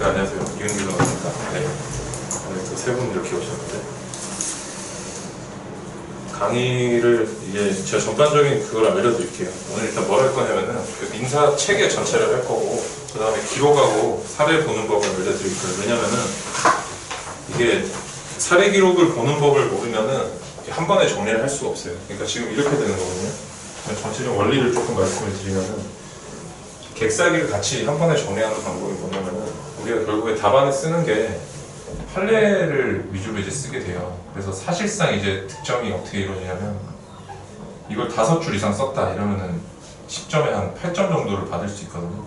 네, 안녕하세요. 이은규 변호사입니다. 네. 오늘 또 세 분 이렇게 오셨는데 강의를 이제 제가 전반적인 그걸 알려드릴게요. 오늘 일단 뭘 할 거냐면은 그 민사 체계 전체를 할 거고 그 다음에 기록하고 사례 보는 법을 알려드릴 거예요. 왜냐면은 이게 사례 기록을 보는 법을 모르면은 한 번에 정리를 할 수가 없어요. 그러니까 지금 이렇게 되는 거거든요. 전체적 원리를 조금 말씀을 드리면은 객사기를 같이 한 번에 정리하는 방법이 뭐냐면은 우리가 결국에 답안을 쓰는 게 판례를 위주로 이제 쓰게 돼요. 그래서 사실상 이제 득점이 어떻게 이루어지냐면 이걸 5줄 이상 썼다 이러면은 10점에 한 8점 정도를 받을 수 있거든요.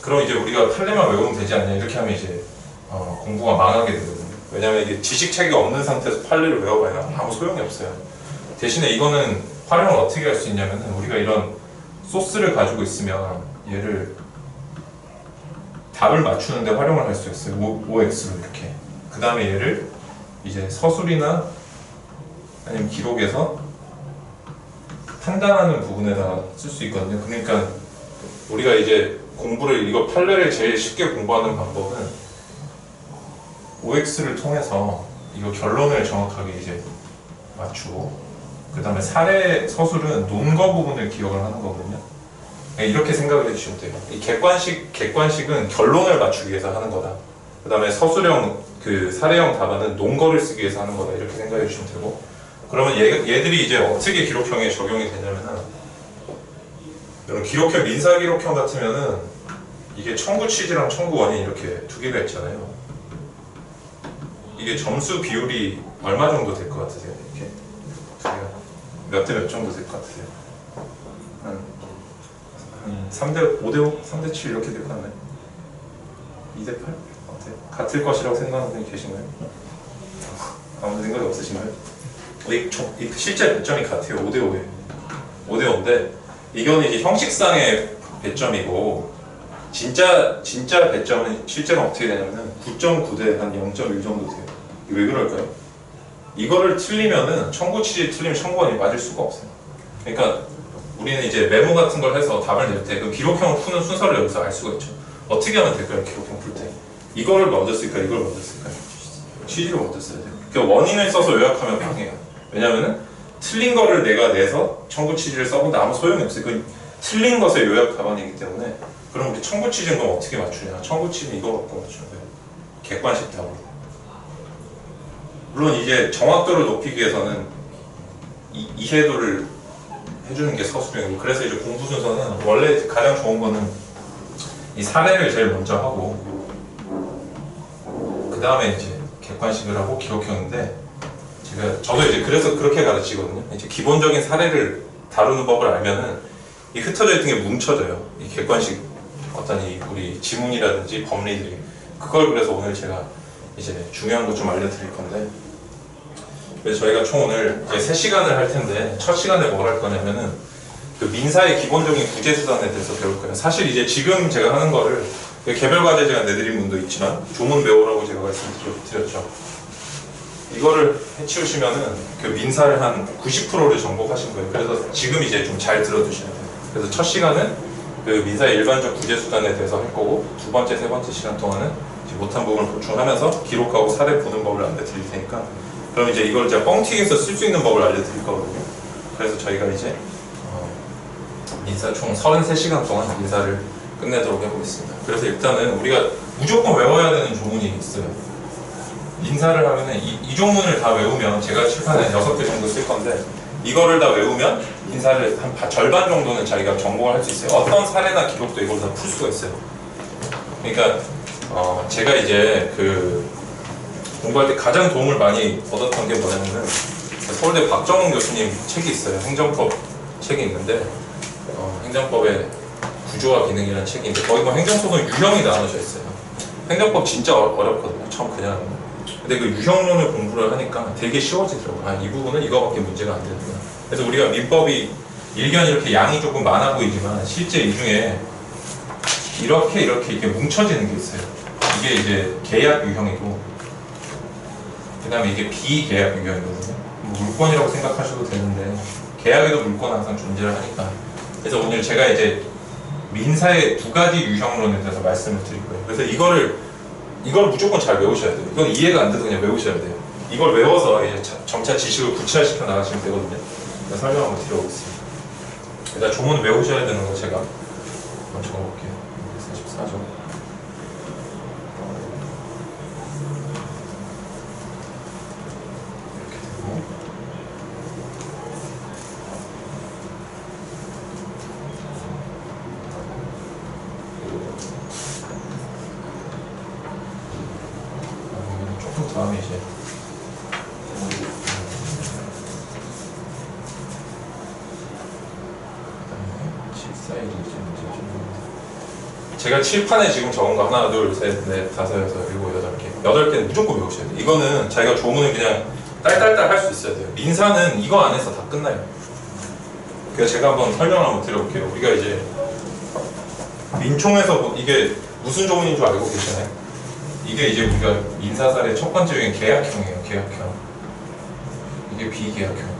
그럼 이제 우리가 판례만 외우면 되지 않냐 이렇게 하면 이제 공부가 망하게 되거든요. 왜냐면 이게 지식 체계가 없는 상태에서 판례를 외워봐야 아무 소용이 없어요. 대신에 이거는 활용을 어떻게 할 수 있냐면은 우리가 이런 소스를 가지고 있으면 얘를 답을 맞추는데 활용을 할 수 있어요. OX로 이렇게. 그 다음에 얘를 이제 서술이나 아니면 기록에서 판단하는 부분에다가 쓸 수 있거든요. 그러니까 우리가 이제 공부를 이거 판례를 제일 쉽게 공부하는 방법은 OX를 통해서 이거 결론을 정확하게 이제 맞추고 그 다음에 사례 서술은 논거 부분을 기억을 하는 거거든요. 이렇게 생각을 해주시면 돼요. 이 객관식은 결론을 맞추기 위해서 하는 거다. 그 다음에 서술형, 그 사례형 답안은 논거를 쓰기 위해서 하는 거다. 이렇게 생각해 주시면 되고. 그러면 얘들이 이제 어떻게 기록형에 적용이 되냐면은, 여러분 기록형, 민사기록형 같으면은 이게 청구 취지랑 청구 원인 이렇게 두 개가 있잖아요. 이게 점수 비율이 얼마 정도 될 것 같으세요? 이렇게 몇 대 몇 정도 될 것 같으세요? 3대 5대5? 3대 7 이렇게 될 것 같나요? 2대 8? 어때요? 같을 것이라고 생각하는 분이 계신가요? 아무 생각이 없으신가요? 실제 배점이 같아요. 5대 5예요. 5대 5인데 이거는 이제 형식상의 배점이고 진짜 배점은 실제로 어떻게 되냐면은 9.9대 한 0.1 정도 돼요. 왜 그럴까요? 이거를 틀리면은 청구 취지 틀리면 청구원이 맞을 수가 없어요. 그러니까 우리는 이제 메모 같은 걸 해서 답을 낼 때 그 기록형을 푸는 순서를 여기서 알 수가 있죠. 어떻게 하면 될까요? 기록형 풀 때 이거를 먼저 쓸까요? 이걸 먼저 쓸까요? 취지를 먼저 써야 돼요. 그러니까 원인을 써서 요약하면 방해해요. 왜냐면은 틀린 거를 내가 내서 청구 취지를 써본데 아무 소용이 없어요. 그 틀린 것의 요약 답안이기 때문에 그럼 우리 청구 취지는 그럼 어떻게 맞추냐? 청구 취지는 이거 갖고 맞추는 거예요. 객관식 답으로. 물론 이제 정확도를 높이기 위해서는 이해도를 해주는 게 서술형이고 그래서 이제 공부 순서는 원래 가장 좋은 거는 이 사례를 제일 먼저 하고 그 다음에 이제 객관식을 하고 기록형인데 저도 이제 그래서 그렇게 가르치거든요. 이제 기본적인 사례를 다루는 법을 알면은 이 흩어져 있던 게 뭉쳐져요. 이 객관식 어떤 우리 지문이라든지 법리들이 그걸 그래서 오늘 제가 이제 중요한 거 좀 알려드릴 건데 그래서 저희가 총 오늘 이제 3시간을 할 텐데 첫 시간에 뭘 할 거냐면은 그 민사의 기본적인 구제수단에 대해서 배울 거예요. 사실 이제 지금 제가 하는 거를 개별과제 제가 내드린 분도 있지만 조문 배우라고 제가 말씀드렸죠. 이거를 해치우시면은 그 민사를 한 90%를 정복하신 거예요. 그래서 지금 이제 좀 잘 들어두셔야 돼요. 그래서 첫 시간은 그 민사의 일반적 구제수단에 대해서 할 거고 두 번째, 세 번째 시간 동안은 이제 못한 부분을 보충하면서 기록하고 사례 보는 법을 알려드릴 테니까 그럼 이제 이걸 제가 뻥튀기해서 쓸 수 있는 법을 알려드릴 거거든요. 그래서 저희가 이제 민사 총 33시간 동안 민사를 끝내도록 해보겠습니다. 그래서 일단은 우리가 무조건 외워야 되는 조문이 있어요. 민사를 하면은 이 조문을 다 외우면 제가 칠판에 6개 정도 쓸 건데 이거를 다 외우면 민사를 한 절반 정도는 자기가 전공을 할 수 있어요. 어떤 사례나 기록도 이걸 다 풀 수가 있어요. 그러니까 제가 이제 그 공부할 때 가장 도움을 많이 얻었던 게 뭐냐면은 서울대 박정훈 교수님 책이 있어요. 행정법 책이 있는데 행정법의 구조와 기능이라는 책이 있는데 거기 뭐 행정법은 유형이 나눠져 있어요. 행정법 진짜 어렵거든요. 처음 그냥 근데 그 유형론을 공부를 하니까 되게 쉬워지더라고요. 이 부분은 이거밖에 문제가 안 되는구나. 그래서 우리가 민법이 일견 이렇게 양이 조금 많아 보이지만 실제 이 중에 이렇게 뭉쳐지는 게 있어요. 이게 이제 계약 유형이고 그 다음에 이게 비계약 유형이거든요. 물권이라고 생각하셔도 되는데 계약에도 물권은 항상 존재를 하니까 그래서 오늘 제가 이제 민사의 두 가지 유형론에 대해서 말씀을 드릴 거예요. 그래서 이걸 무조건 잘 외우셔야 돼요. 이건 이해가 안 돼도 그냥 외우셔야 돼요. 이걸 외워서 이제 점차 지식을 구체화시켜 나가시면 되거든요. 설명 한번 드려보겠습니다. 일단 조문 외우셔야 되는 거 제가 한번 적어볼게요. 44조. 이렇게 되고. 조금 다음에 이제 제가 칠판에 지금 적은 거 하나, 둘, 셋, 넷, 다섯, 여섯, 일곱, 여덟 개. 8개는 무조건 외우셔야 돼요. 이거는 자기가 조문을 그냥 딸딸딸 할 수 있어야 돼요. 민사는 이거 안에서 다 끝나요. 그래서 제가 한번 설명을 한번 드려볼게요. 우리가 이제 민총에서 이게 무슨 조문인 줄 알고 계시나요? 이게 이제 우리가 민사사례 첫 번째 중에 계약형이에요. 계약형. 이게 비계약형.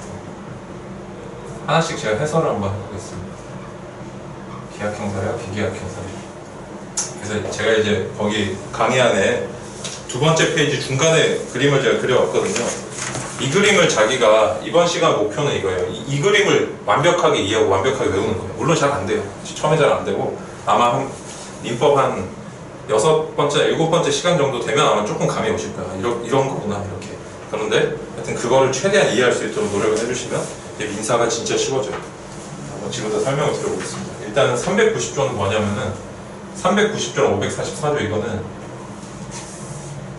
하나씩 제가 해설을 한번 해보겠습니다. 계약형 사례와 비계약형 사례. 그래서 제가 이제 거기 강의 안에 두 번째 페이지 중간에 그림을 제가 그려왔거든요. 이 그림을 자기가 이번 시간 목표는 이거예요. 이 그림을 완벽하게 이해하고 완벽하게 외우는 거예요. 물론 잘 안 돼요. 처음에 잘 안 되고 아마 민법 한 6번째, 7번째 시간 정도 되면 아마 조금 감이 오실 거야. 이런 거구나 이렇게. 그런데 하여튼 그거를 최대한 이해할 수 있도록 노력을 해주시면 이제 민사가 진짜 쉬워져요. 한번 지금부터 설명을 드려보겠습니다. 일단은 390조는 뭐냐면은 390조랑 544조 이거는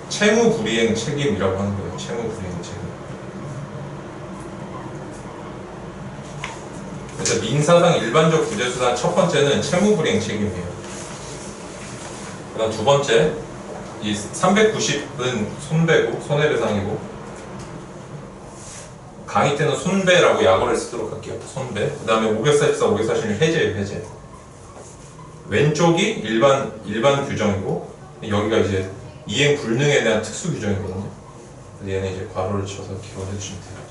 채무불이행 책임이라고 하는 거예요. 채무불이행 책임. 그래서 민사상 일반적 구제수단 첫 번째는 채무불이행 책임이에요. 그다음 두 번째, 이 390은 손배고 손해배상이고 강의 때는 손배라고 약어를 쓰도록 할게요. 손배. 그 다음에 544, 546 해제예요. 해제. 왼쪽이 일반 규정이고 여기가 이제 이행 불능에 대한 특수 규정이거든요. 얘는 이제 괄호를 쳐서 기억해 주시면 돼요.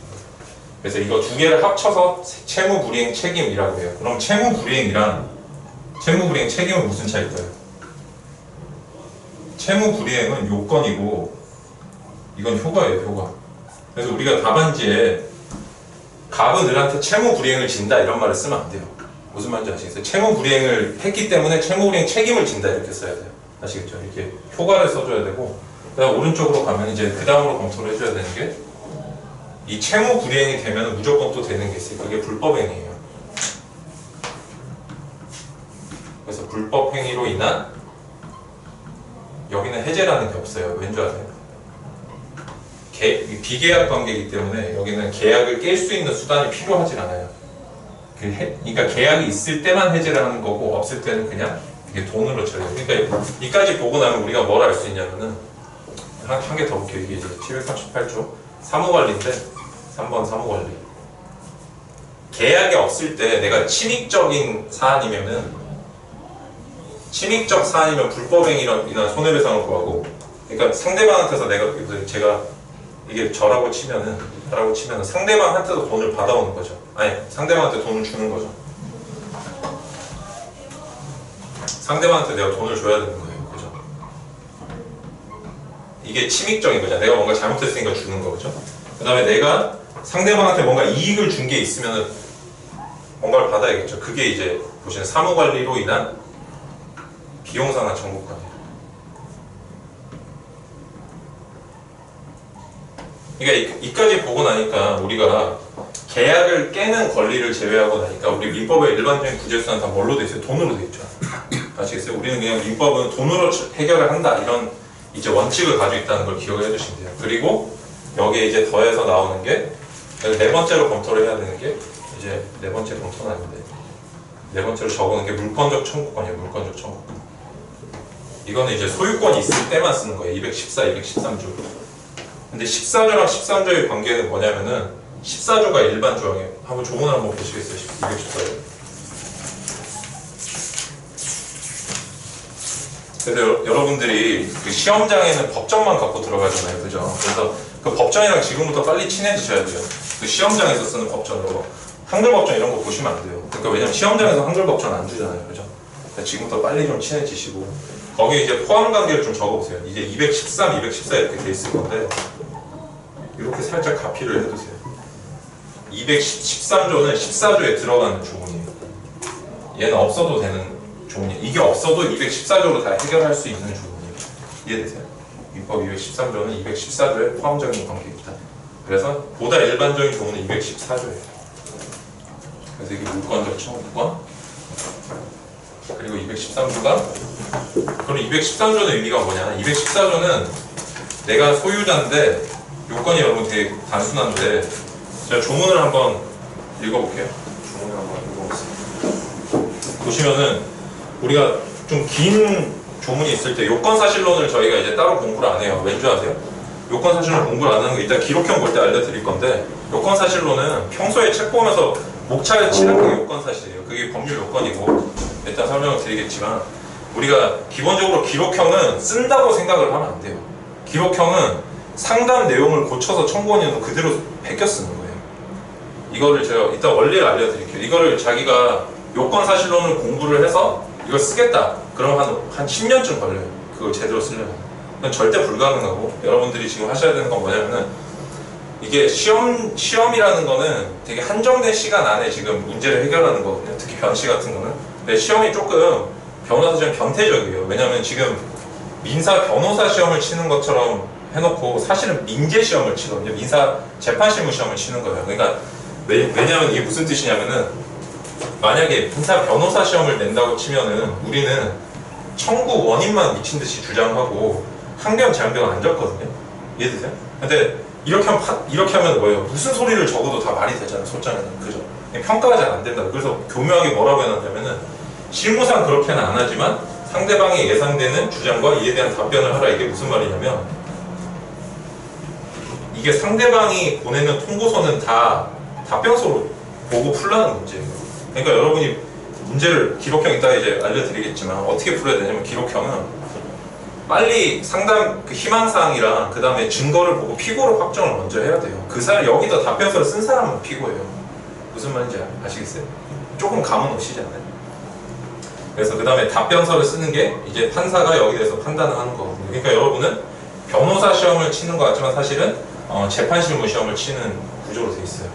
그래서 이거 두 개를 합쳐서 채무불이행 책임이라고 해요. 그럼 채무불이행이랑 채무불이행 책임은 무슨 차이일까요? 채무불이행은 요건이고 이건 효과예요. 효과. 그래서 우리가 답안지에 갑은 을한테 채무불이행을 진다 이런 말을 쓰면 안 돼요. 무슨 말인지 아시겠어요? 채무불이행을 했기 때문에 채무불이행 책임을 진다 이렇게 써야 돼요. 아시겠죠? 이렇게 효과를 써줘야 되고 그다음 오른쪽으로 가면 이제 그 다음으로 검토를 해줘야 되는 게 이 채무불이행이 되면 무조건 또 되는 게 있어요. 그게 불법행위예요. 그래서 불법행위로 인한 여기는 해제라는 게 없어요. 왠 줄 아세요? 비계약 관계이기 때문에 여기는 계약을 깰 수 있는 수단이 필요하진 않아요. 그러니까 계약이 있을 때만 해제를 하는 거고 없을 때는 그냥 이게 돈으로 처리해요. 그러니까 이까지 보고 나면 우리가 뭘 알 수 있냐면은 한 개 더 볼게요. 이게 이제 738조 사무관리인데 3번 사무관리. 계약이 없을 때 내가 침익적인 사안이면은 침익적 사안이면 불법행위로 인한 손해배상을 구하고 그러니까 상대방한테서 제가 이게 저라고 치면은 상대방한테도 돈을 받아오는 거죠. 아니 상대방한테 돈을 주는 거죠. 상대방한테 내가 돈을 줘야 되는 거예요. 그죠? 이게 침익적인 거죠. 내가 뭔가 잘못했으니까 주는 거죠. 그 다음에 내가 상대방한테 뭔가 이익을 준 게 있으면은 뭔가를 받아야겠죠. 그게 이제 보시는 사무관리로 인한 비용상한 청구권이에요. 그러니까 이까지 보고 나니까 우리가 계약을 깨는 권리를 제외하고 나니까 우리 민법의 일반적인 구제수단 다 뭘로 돼 있어요? 돈으로 돼 있죠. 아시겠어요? 우리는 그냥 민법은 돈으로 해결을 한다 이런 이제 원칙을 가지고 있다는 걸 기억을 해주시면 돼요. 그리고 여기에 이제 더해서 나오는 게 네 번째로 검토를 해야 되는 게 이제 네 번째 검토는 아닌데 네 번째로 적어놓은 게 물권적 청구권이에요. 물권적 청구권. 이거는 이제 소유권이 있을 때만 쓰는 거예요. 214, 213조. 근데 14조랑 13조의 관계는 뭐냐면은 14조가 일반 조항이에요. 한번 조문을 한번 보시겠어요? 214조. 그래서 여러분들이 그 시험장에는 법전만 갖고 들어가잖아요. 그죠? 그래서 그 법전이랑 지금부터 빨리 친해지셔야 돼요. 그 시험장에서 쓰는 법전으로. 한글 법전 이런 거 보시면 안 돼요. 그러니까 왜냐면 시험장에서 한글 법전 안 주잖아요. 그죠? 지금부터 빨리 좀 친해지시고 거기에 이제 포함 관계를 좀 적어보세요. 이제 213, 214 이렇게 돼 있을 건데 이렇게 살짝 가피를 해두세요. 213조는 14조에 들어가는 조문이에요. 얘는 없어도 되는 조문이에요. 이게 없어도 214조로 다 해결할 수 있는 조문이에요. 이해되세요? 민법 213조는 214조에 포함적인 관계가 있다. 그래서 보다 일반적인 조문은 214조예요. 그래서 이게 물권적 청구권 그리고 213조가 그럼 213조의 의미가 뭐냐? 214조는 내가 소유자인데 요건이 여러분 되게 단순한데 제가 조문을 한번 읽어볼게요. 조문을 한번 읽어보세요. 보시면은 우리가 좀 긴 조문이 있을 때 요건사실론을 저희가 이제 따로 공부를 안 해요. 왠지 아세요? 요건사실론 공부를 안 하는 거 이따 기록형 볼 때 알려드릴 건데 요건사실론은 평소에 책 보면서 목차를 치는 게 요건사실이에요. 그게 법률 요건이고 일단 설명을 드리겠지만 우리가 기본적으로 기록형은 쓴다고 생각을 하면 안 돼요. 기록형은 상담 내용을 고쳐서 청구원인은 그대로 베껴 쓰는 거예요. 이거를 제가 이따 원리를 알려드릴게요. 이거를 자기가 요건사실론을 공부를 해서 이걸 쓰겠다. 그럼 한 10년쯤 걸려요. 그걸 제대로 쓰려면. 그건 절대 불가능하고 여러분들이 지금 하셔야 되는 건 뭐냐면은 이게 시험이라는 거는 되게 한정된 시간 안에 지금 문제를 해결하는 거거든요. 특히 변시 같은 거는. 근데 시험이 조금 변호사 시험 변태적이에요. 왜냐면 지금 민사 변호사 시험을 치는 것처럼 해놓고 사실은 민재 시험을 치거든요. 민사 재판실무 시험을 치는 거예요. 그러니까 왜냐면 이게 무슨 뜻이냐면은 만약에 민사 변호사 시험을 낸다고 치면은 우리는 청구 원인만 미친 듯이 주장하고 항변 재항변 안 적거든요. 이해되세요? 근데 이렇게 하면 뭐예요? 무슨 소리를 적어도 다 말이 되잖아요. 소장에는. 그죠? 평가가 잘 안 된다. 그래서 교묘하게 뭐라고 해놨냐면은 실무상 그렇게는 안 하지만 상대방의 예상되는 주장과 이에 대한 답변을 하라. 이게 무슨 말이냐면 이게 상대방이 보내는 통보서는 다 답변서로 보고 풀라는 문제예요. 그러니까 여러분이 문제를 기록형 이따 이제 알려드리겠지만 어떻게 풀어야 되냐면 기록형은 빨리 상담 그 희망사항이랑 그 다음에 증거를 보고 피고를 확정을 먼저 해야 돼요. 그 사람 여기다 답변서를 쓴 사람은 피고예요. 무슨 말인지 아시겠어요? 조금 감은 오시지 않나요? 그래서 그 다음에 답변서를 쓰는 게 이제 판사가 여기 대해서 판단을 하는 거거든요. 그러니까 여러분은 변호사 시험을 치는 것 같지만 사실은 재판실무 시험을 치는 구조로 돼 있어요.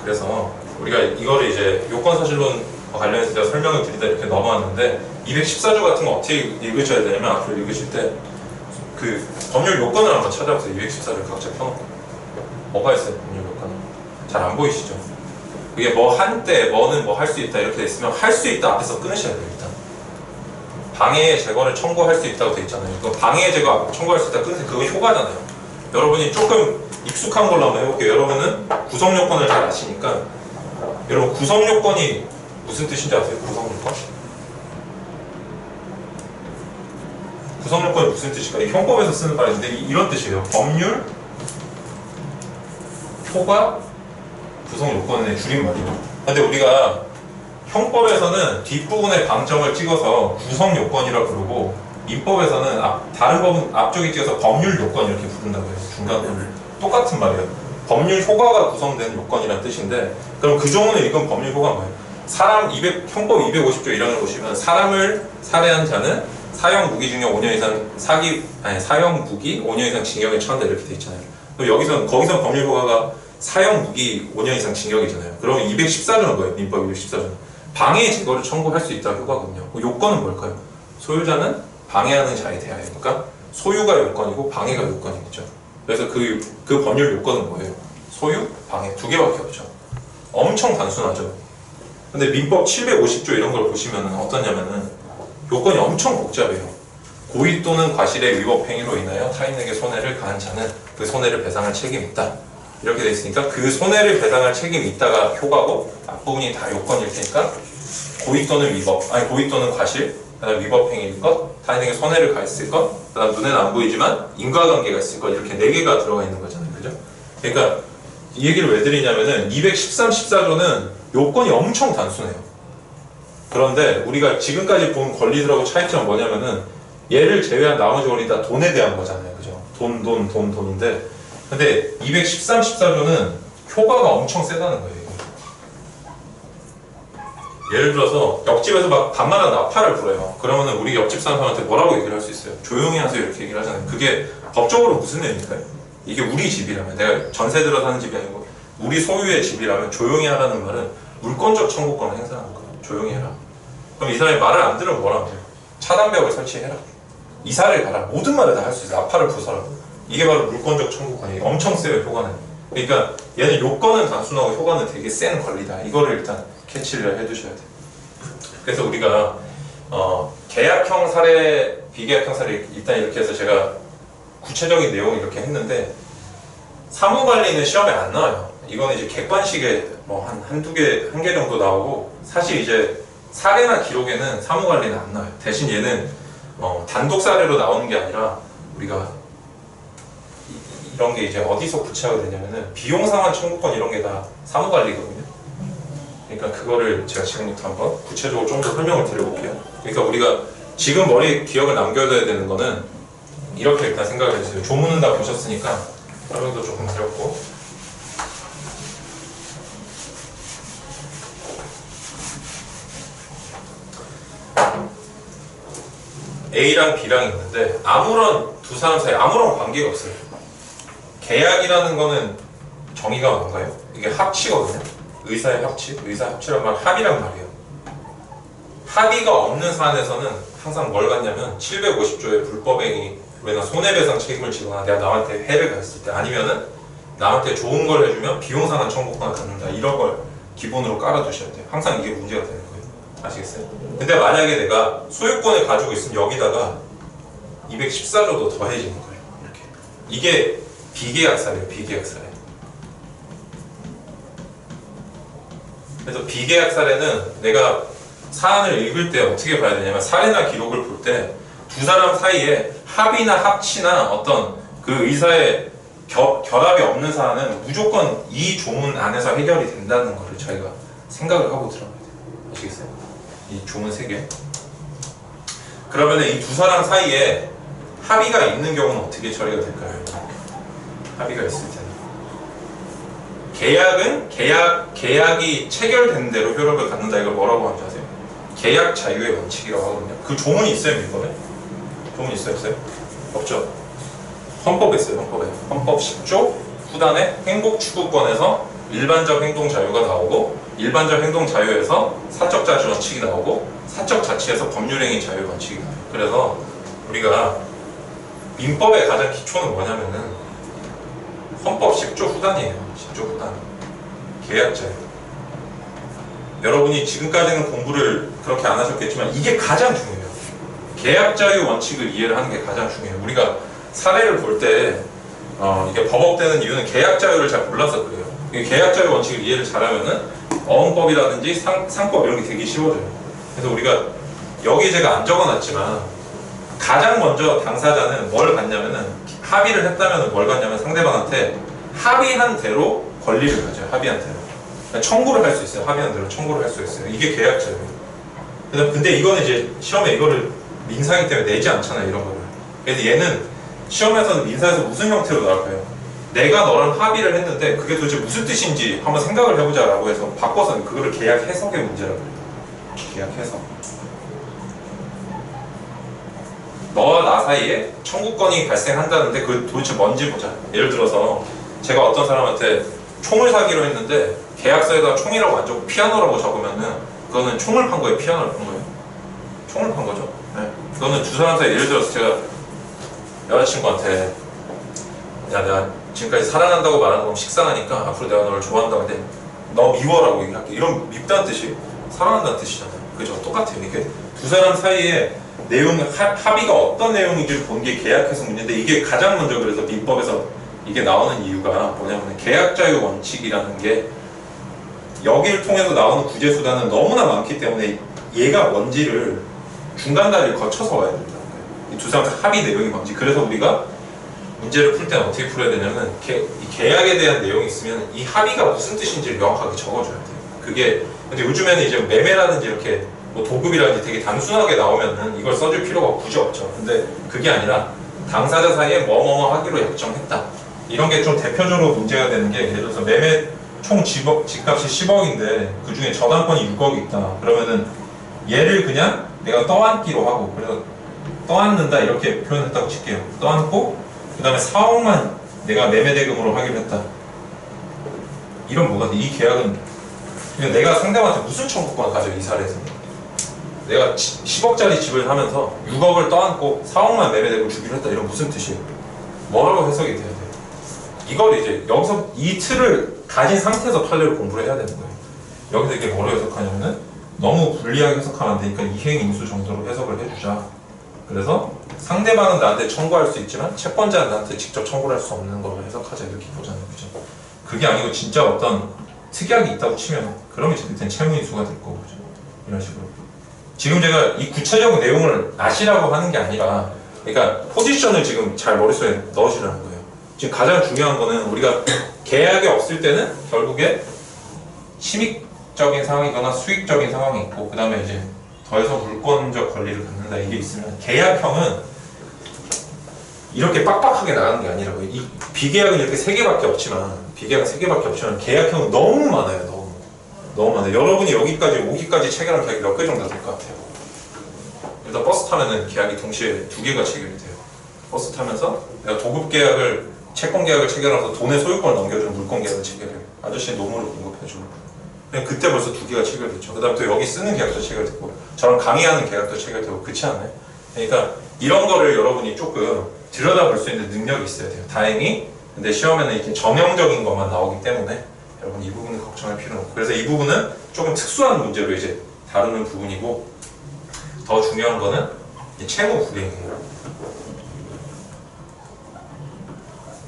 그래서 우리가 이거를 이제 요건사실론 관련해서 제가 설명을 드리다 이렇게 넘어왔는데 214조 같은 거 어떻게 읽으셔야 되냐면 앞으로 읽으실 때 그 법률 요건을 한번 찾아보세요. 214를 각자 펴놓고 뭐가 있어요? 법률 요건은 잘 안 보이시죠? 그게 뭐 한때 뭐는 뭐 할 수 있다 이렇게 돼 있으면 할 수 있다 앞에서 끊으셔야 돼요. 일단 방해의 제거를 청구할 수 있다고 돼 있잖아요. 그 방해의 제거 청구할 수 있다 끊으세요. 그거 효과잖아요. 여러분이 조금 익숙한 걸로 한번 해볼게요. 여러분은 구성 요건을 잘 아시니까 여러분 구성 요건이 무슨 뜻인지 아세요? 구성 요건? 구성 요건이 무슨 뜻일까요? 형법에서 쓰는 말인데 이런 뜻이에요. 법률, 효과, 구성 요건의 줄임말이에요. 근데 우리가 형법에서는 뒷부분에 방점을 찍어서 구성 요건이라고 부르고 민법에서는 다른 법은 앞쪽에 찍어서 법률 요건 이렇게 부른다고 해요. 중간을. 똑같은 말이에요. 법률 효과가 구성된 요건이라는 뜻인데 그럼 그 조문을 읽은 법률 효과가 뭐예요? 형법 250조 1항을 보시면 사람을 살해한 자는 사형 무기징역 5년 이상 사형 무기 5년 이상 징역에 처한다 이렇게 돼 있잖아요. 그럼 거기서 법률 효과가 사형 무기 5년 이상 징역이잖아요. 그러면 214조는 뭐예요? 민법 214조는 방해 제거를 청구할 수 있다 효과거든요. 요건은 뭘까요? 소유자는 방해하는 자에 대하여. 그러니까 소유가 요건이고 방해가 요건이겠죠. 그래서 그 법률 요건은 뭐예요? 소유, 방해 두 개밖에 없죠. 엄청 단순하죠. 근데 민법 750조 이런 걸 보시면 어떠냐면은 요건이 엄청 복잡해요. 고의 또는 과실의 위법 행위로 인하여 타인에게 손해를 가한 자는 그 손해를 배상할 책임이 있다. 이렇게 돼 있으니까 그 손해를 배상할 책임이 있다가 효과고 앞부분이 다 요건일 테니까 고의 또는 과실, 그다음 위법 행위일 것, 타인에게 손해를 가했을 것, 그다음 눈에는 안 보이지만 인과관계가 있을 것 이렇게 4개가 들어가 있는 거잖아요. 그죠? 그러니까 이 얘기를 왜 드리냐면은 213, 14조는 요건이 엄청 단순해요. 그런데 우리가 지금까지 본 권리들하고 차이점은 뭐냐면은 얘를 제외한 나머지 권리 다 돈에 대한 거잖아요. 그죠? 돈인데 근데 213, 14조는 효과가 엄청 세다는 거예요. 예를 들어서 옆집에서 막 밤마다 나팔을 불어요. 그러면은 우리 옆집 사람한테 뭐라고 얘기를 할 수 있어요? 조용히 하세요 이렇게 얘기를 하잖아요. 그게 법적으로 무슨 의미일까요? 이게 우리 집이라면, 내가 전세 들어 사는 집이 아니고 우리 소유의 집이라면 조용히 하라는 말은 물권적 청구권을 행사하는 거예요. 조용히 해라. 그럼 이 사람이 말을 안 들으면 뭐라고 해요? 차단벽을 설치해라. 이사를 가라. 모든 말을 다 할 수 있어요. 나팔을 부숴라. 이게 바로 물권적 청구권이에요. 엄청 세요, 효과는. 그러니까 얘는 요건은 단순하고 효과는 되게 센 권리다. 이거를 일단 캐치를 해두셔야 돼요. 그래서 우리가 계약형 사례, 비계약형 사례 일단 이렇게 해서 제가 구체적인 내용을 이렇게 했는데, 사무관리는 시험에 안 나와요. 이거는 이제 객관식에 뭐 한두 개, 한 개 정도 나오고, 사실 이제 사례나 기록에는 사무관리는 안 나와요. 대신 얘는 단독 사례로 나오는 게 아니라 우리가 이런 게 이제 어디서 구체화가 되냐면은 비용상환 청구권 이런 게 다 사무관리거든요. 그러니까 그거를 제가 지금부터 한번 구체적으로 좀 더 설명을 드려볼게요. 그러니까 우리가 지금 머리에 기억을 남겨둬야 되는 거는 이렇게 일단 생각을 해주세요. 조문은 다 보셨으니까 설명도 조금 드렸고, A랑 B랑 있는데 아무런 두 사람 사이 아무런 관계가 없어요. 계약이라는 거는 정의가 뭔가요? 이게 합치거든요. 의사의 합치, 의사 합치란 말 합의란 말이에요. 합의가 없는 사안에서는 항상 뭘 갖냐면 750조의 불법행위로 인한 손해배상 책임을 지거나 내가 남한테 해를 가했을 때, 아니면은 남한테 좋은 걸 해주면 비용상환 청구권을 갖는다, 이런 걸 기본으로 깔아두셔야 돼요. 항상 이게 문제가 되는 거예요. 아시겠어요? 근데 만약에 내가 소유권을 가지고 있으면 여기다가 214조도 더해지는 거예요. 이렇게. 이게 비계약 사례예요. 비계약 사례. 그래서 비계약 사례는 내가 사안을 읽을 때 어떻게 봐야 되냐면, 사례나 기록을 볼 때 두 사람 사이에 합의나 합치나 어떤 그 의사의 결합이 없는 사안은 무조건 이 조문 안에서 해결이 된다는 거를 저희가 생각을 하고 들어가야 돼요. 아시겠어요? 이 조문 3개. 그러면 이 두 사람 사이에 합의가 있는 경우는 어떻게 처리가 될까요? 합의가 있을 때는 계약이 체결된 대로 효력을 갖는다. 이걸 뭐라고 하는지 아세요? 계약 자유의 원칙이라고 하거든요. 그 조문이 있어요, 민법에? 조문 있어요, 없어요? 없죠. 헌법에 있어요, 헌법에. 헌법 10조 후단에 행복 추구권에서 일반적 행동 자유가 나오고, 일반적 행동 자유에서 사적 자치 원칙이 나오고, 사적 자치에서 법률행위 자유 원칙이 나와요. 그래서 우리가 민법의 가장 기초는 뭐냐면은 헌법 10조 후단이에요. 10조 후단. 계약 자유. 여러분이 지금까지는 공부를 그렇게 안 하셨겠지만 이게 가장 중요해요. 계약 자유 원칙을 이해를 하는 게 가장 중요해요. 우리가 사례를 볼 때 이게 버벅대는 이유는 계약 자유를 잘 몰라서 그래요. 계약 자유 원칙을 이해를 잘하면은 어음법이라든지 상법 이런 게 되게 쉬워져요. 그래서 우리가 여기 제가 안 적어놨지만 가장 먼저 당사자는 뭘 갖냐면은, 합의를 했다면 뭘 갖냐면 상대방한테 합의한 대로 권리를 가져요. 합의한 대로. 청구를 할 수 있어요. 합의한 대로 청구를 할 수 있어요. 이게 계약 자유예요. 근데 이거는 이제 시험에 이거를 민사이기 때문에 내지 않잖아요, 이런 거를. 그래서 얘는 시험에서는 민사에서 무슨 형태로 나올까요? 내가 너랑 합의를 했는데 그게 도대체 무슨 뜻인지 한번 생각을 해보자 라고 해서 바꿔서 그거를 계약 해석의 문제라고 해요. 계약 해석. 너와 나 사이에 청구권이 발생한다는데 그 도대체 뭔지 보자. 예를 들어서 제가 어떤 사람한테 총을 사기로 했는데 계약서에다 총이라고 안 적고 피아노라고 적으면은 그거는 총을 판 거예요, 피아노를 판 거예요? 총을 판 거죠. 네. 그거는 두 사람 사이, 예를 들어서 제가 여자친구한테 야, 내가 지금까지 사랑한다고 말하는 건 식상하니까 앞으로 내가 너를 좋아한다, 근데 너 미워라고 얘기할게. 이런 밉다는 뜻이 사랑한다는 뜻이잖아요. 그죠? 똑같아요. 이게 두 사람 사이에 내용, 합의가 어떤 내용인지를 본 게 계약해석 문제인데, 이게 가장 먼저 그래서 민법에서 이게 나오는 이유가 뭐냐면 계약자유 원칙이라는 게 여기를 통해서 나오는 구제수단은 너무나 많기 때문에 얘가 뭔지를 중간 다리를 거쳐서 와야 된다는 거예요. 이 두 사람 합의 내용이 뭔지. 그래서 우리가 문제를 풀 때는 어떻게 풀어야 되냐면 이 계약에 대한 내용이 있으면 이 합의가 무슨 뜻인지를 명확하게 적어줘야 돼요. 그게 근데 요즘에는 이제 매매라든지 이렇게 뭐 도급이라든지 되게 단순하게 나오면은 이걸 써줄 필요가 굳이 없죠. 근데 그게 아니라 당사자 사이에 뭐뭐뭐 하기로 약정했다. 이런 게 좀 대표적으로 문제가 되는 게, 예를 들어서 매매 총 집값이 10억인데 그 중에 저당권이 6억이 있다. 그러면은 얘를 그냥 내가 떠안기로 하고, 그래서 떠안는다 이렇게 표현했다고 칠게요. 떠안고 그 다음에 4억만 내가 매매대금으로 하기로 했다. 이런 뭐가 돼? 이 계약은 그냥 내가 상대방한테 무슨 청구권을 가져? 이 사례에서 내가 10억짜리 집을 하면서 6억을 떠안고 4억만 매매대금 주기로 했다. 이런 무슨 뜻이에요? 뭐라고 해석이 돼야 돼요? 이걸 이제 여기서 이 틀을 가진 상태에서 판례를 공부를 해야 되는 거예요. 여기서 이게 뭐로 해석하냐면은 너무 불리하게 해석하면 안 되니까 이행인수 정도로 해석을 해주자. 그래서 상대방은 나한테 청구할 수 있지만 채권자는 나한테 직접 청구를 할 수 없는 걸로 해석하자 이렇게 보자는 거죠. 그게 아니고 진짜 어떤 특약이 있다고 치면 그러면 이제 그때는 채무인수가 될 거고 그죠? 이런 식으로. 지금 제가 이 구체적인 내용을 아시라고 하는 게 아니라 그러니까 포지션을 지금 잘 머릿속에 넣으시라는 거예요. 지금 가장 중요한 거는 우리가 계약이 없을 때는 결국에 심익적인 상황이거나 수익적인 상황이 있고 그 다음에 이제 더해서 물권적 권리를 갖는다 이게 있으면 계약형은 이렇게 빡빡하게 나가는 게 아니라고요. 이 비계약은 이렇게 3개밖에 없지만 계약형은 너무 많아요. 너무 많아요. 여러분이 여기까지 오기까지 체결한 계약이 몇 개 정도 될 것 같아요. 일단 버스 타면은 계약이 동시에 2개가 체결이 돼요. 버스 타면서 내가 도급 계약을 채권 계약을 체결하면서 돈의 소유권을 넘겨주는 물권 계약을 체결해요. 아저씨 노무를 공급해주고 그냥 그때 벌써 2개가 체결됐죠. 그 다음에 또 여기 쓰는 계약도 체결됐고 저랑 강의하는 계약도 체결되고 그렇지 않아요? 그러니까 이런 거를 여러분이 조금 들여다볼 수 있는 능력이 있어야 돼요. 다행히 근데 시험에는 이렇게 정형적인 것만 나오기 때문에 여러분 이 부분은 걱정할 필요는 없고 그래서 이 부분은 조금 특수한 문제로 이제 다루는 부분이고 더 중요한 거는 채무 불이행이에요.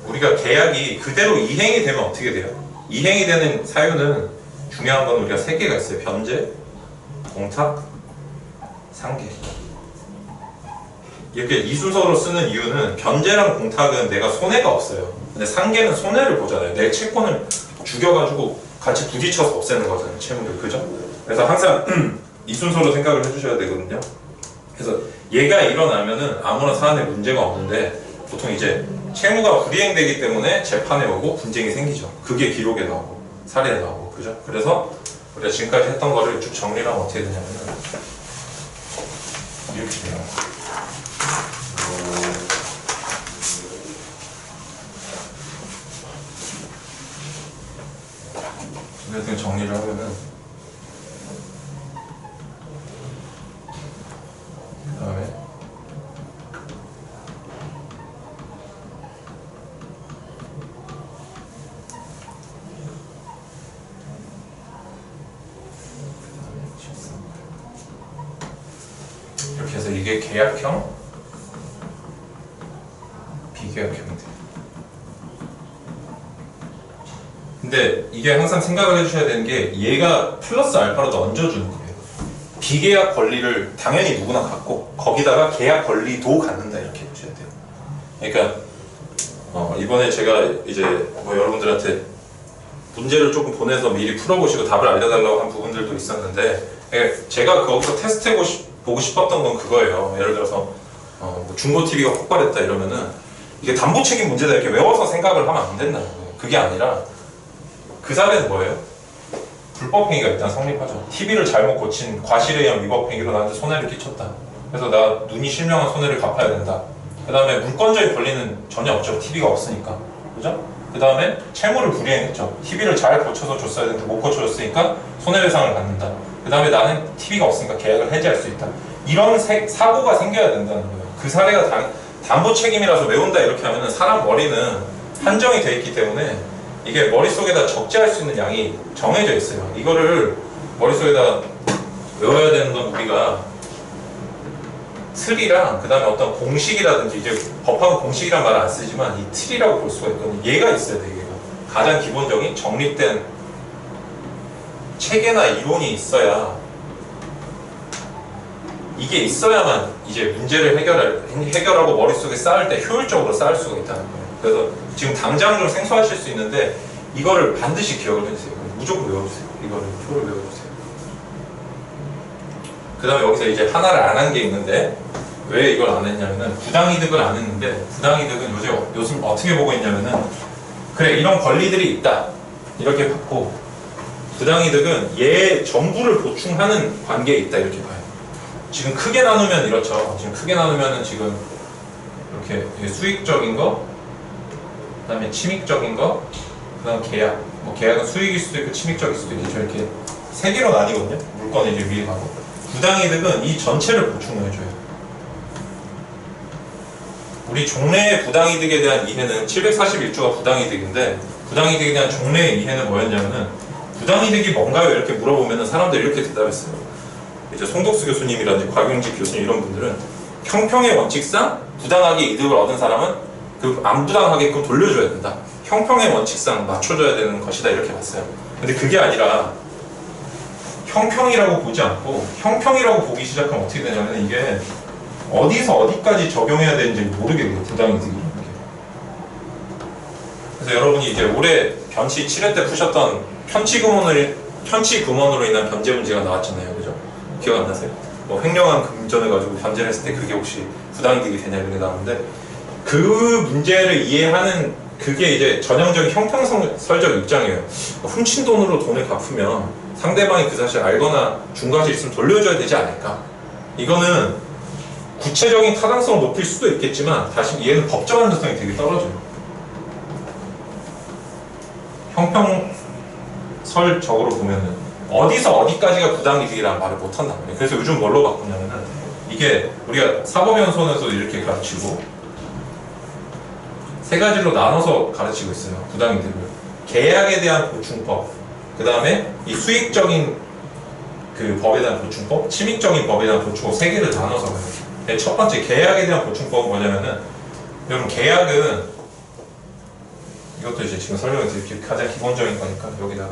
우리가 계약이 그대로 이행이 되면 어떻게 돼요? 이행이 되는 사유는 중요한 건 우리가 3개가 있어요. 변제, 공탁, 상계. 이렇게 이 순서로 쓰는 이유는 변제랑 공탁은 내가 손해가 없어요. 근데 상계는 손해를 보잖아요. 내 채권을 죽여가지고 같이 부딪혀서 없애는 거잖아요. 채무를. 그죠? 그래서 항상 이 순서로 생각을 해주셔야 되거든요. 그래서 얘가 일어나면은 아무런 사안에 문제가 없는데 보통 이제 채무가 불이행되기 때문에 재판에 오고 분쟁이 생기죠. 그게 기록에 나오고 사례에 나오고 그죠? 그래서 우리가 지금까지 했던 거를 쭉 정리를 하면 어떻게 되냐면 이렇게 돼요. 어쨌든 정리를 하면은 그 다음에 이렇게 해서 이게 계약형, 비계약형이 돼요. 근데 이게 항상 생각을 해주셔야 되는 게 얘가 플러스 알파로도 얹어주는 거예요. 비계약 권리를 당연히 누구나 갖고 거기다가 계약 권리도 갖는다 이렇게 보셔야 돼요. 그러니까 이번에 제가 이제 뭐 여러분들한테 문제를 조금 보내서 미리 풀어보시고 답을 알려달라고 한 부분들도 있었는데 제가 거기서 테스트해보고 싶었던 건 그거예요. 예를 들어서 뭐 중고 TV가 폭발했다 이러면은 이게 담보 책임 문제다 이렇게 외워서 생각을 하면 안 된다는 거예요. 그게 아니라 그 사례는 뭐예요? 불법행위가 일단 성립하죠. TV를 잘못 고친 과실에 의한 위법행위로 나한테 손해를 끼쳤다. 그래서 나 눈이 실명한 손해를 갚아야 된다. 그 다음에 물권적인 권리는 전혀 없죠. TV가 없으니까. 그죠? 그 다음에 채무를 불이행했죠. TV를 잘 고쳐서 줬어야 되는데 못 고쳐줬으니까 손해배상을 받는다. 그 다음에 나는 TV가 없으니까 계약을 해지할 수 있다. 이런 사고가 생겨야 된다는 거예요. 그 사례가 담보 책임이라서 외운다 이렇게 하면은 사람 머리는 한정이 돼 있기 때문에 이게 머릿속에다 적재할 수 있는 양이 정해져 있어요. 이거를 머릿속에다 외워야 되는 건 우리가 틀이랑 그 다음에 어떤 공식이라든지 이제 법학은 공식이란 말을 안 쓰지만 이 틀이라고 볼 수가 있거든요. 얘가 있어야 돼요. 얘가. 가장 기본적인 정립된 체계나 이론이 있어야 이게 있어야만 이제 문제를 해결하고 머릿속에 쌓을 때 효율적으로 쌓을 수가 있다는 거예요. 그래서 지금 당장 좀 생소하실 수 있는데 이거를 반드시 기억을 해주세요. 무조건 외워주세요. 이거를 표를 외워주세요. 그 다음에 여기서 이제 하나를 안 한 게 있는데 왜 이걸 안 했냐면은 부당이득을 안 했는데 부당이득은 요즘 어떻게 보고 있냐면은 그래 이런 권리들이 있다. 이렇게 받고 부당이득은 얘 전부를 보충하는 관계에 있다 이렇게 봐요. 지금 크게 나누면 이렇죠. 지금 크게 나누면은 지금 이렇게 수익적인 거, 그다음에 침익적인 거, 그다음 계약. 뭐 계약은 수익일 수도 있고 침익적일 수도 있겠죠. 이렇게 세 개로 나뉘거든요. 물건이 이제 위에 가고 부당이득은 이 전체를 보충해줘요. 우리 종래의 부당이득에 대한 이해는 741조가 부당이득인데 부당이득에 대한 종래의 이해는 뭐였냐면은 부당이득이 뭔가요? 이렇게 물어보면은 사람들이 이렇게 대답했어요. 이제 송덕수 교수님이라든지 곽용직 교수님 이런 분들은 형평의 원칙상 부당하게 이득을 얻은 사람은 그 안 부당하게끔 돌려줘야 된다. 형평의 원칙상 맞춰줘야 되는 것이다 이렇게 봤어요. 근데 그게 아니라 형평이라고 보지 않고 형평이라고 보기 시작하면 어떻게 되냐면 이게 어디서 어디까지 적용해야 되는지 모르게 돼요. 부당이득이. 그래서 여러분이 이제 올해 변치 7회 때 푸셨던 편취금원으로 인한 변제 문제가 나왔잖아요. 그죠? 기억 안 나세요? 뭐 횡령한 금전을 가지고 변제를 했을 때 그게 혹시 부당이득이 되냐 이런 게 나오는데 그 문제를 이해하는 그게 이제 전형적인 형평설적 입장이에요. 훔친 돈으로 돈을 갚으면 상대방이 그 사실을 알거나 중과실 있으면 돌려줘야 되지 않을까? 이거는 구체적인 타당성을 높일 수도 있겠지만 다시 얘는 법적 안전성이 되게 떨어져요. 형평설적으로 보면은 어디서 어디까지가 부당이득이라는 말을 못한단 말이에요. 그래서 요즘 뭘로 바꾸냐면은 이게 우리가 사법연수원에서도 이렇게 가르치고 세 가지로 나눠서 가르치고 있어요. 부당이득을. 계약에 대한 보충법, 그 다음에 이 수익적인 그 법에 대한 보충법, 침익적인 법에 대한 보충법 세 개를 나눠서 가요. 네, 첫 번째 계약에 대한 보충법은 뭐냐면은 여러분 계약은 이것도 이제 지금 설명해 드릴게요. 가장 기본적인 거니까 여기다가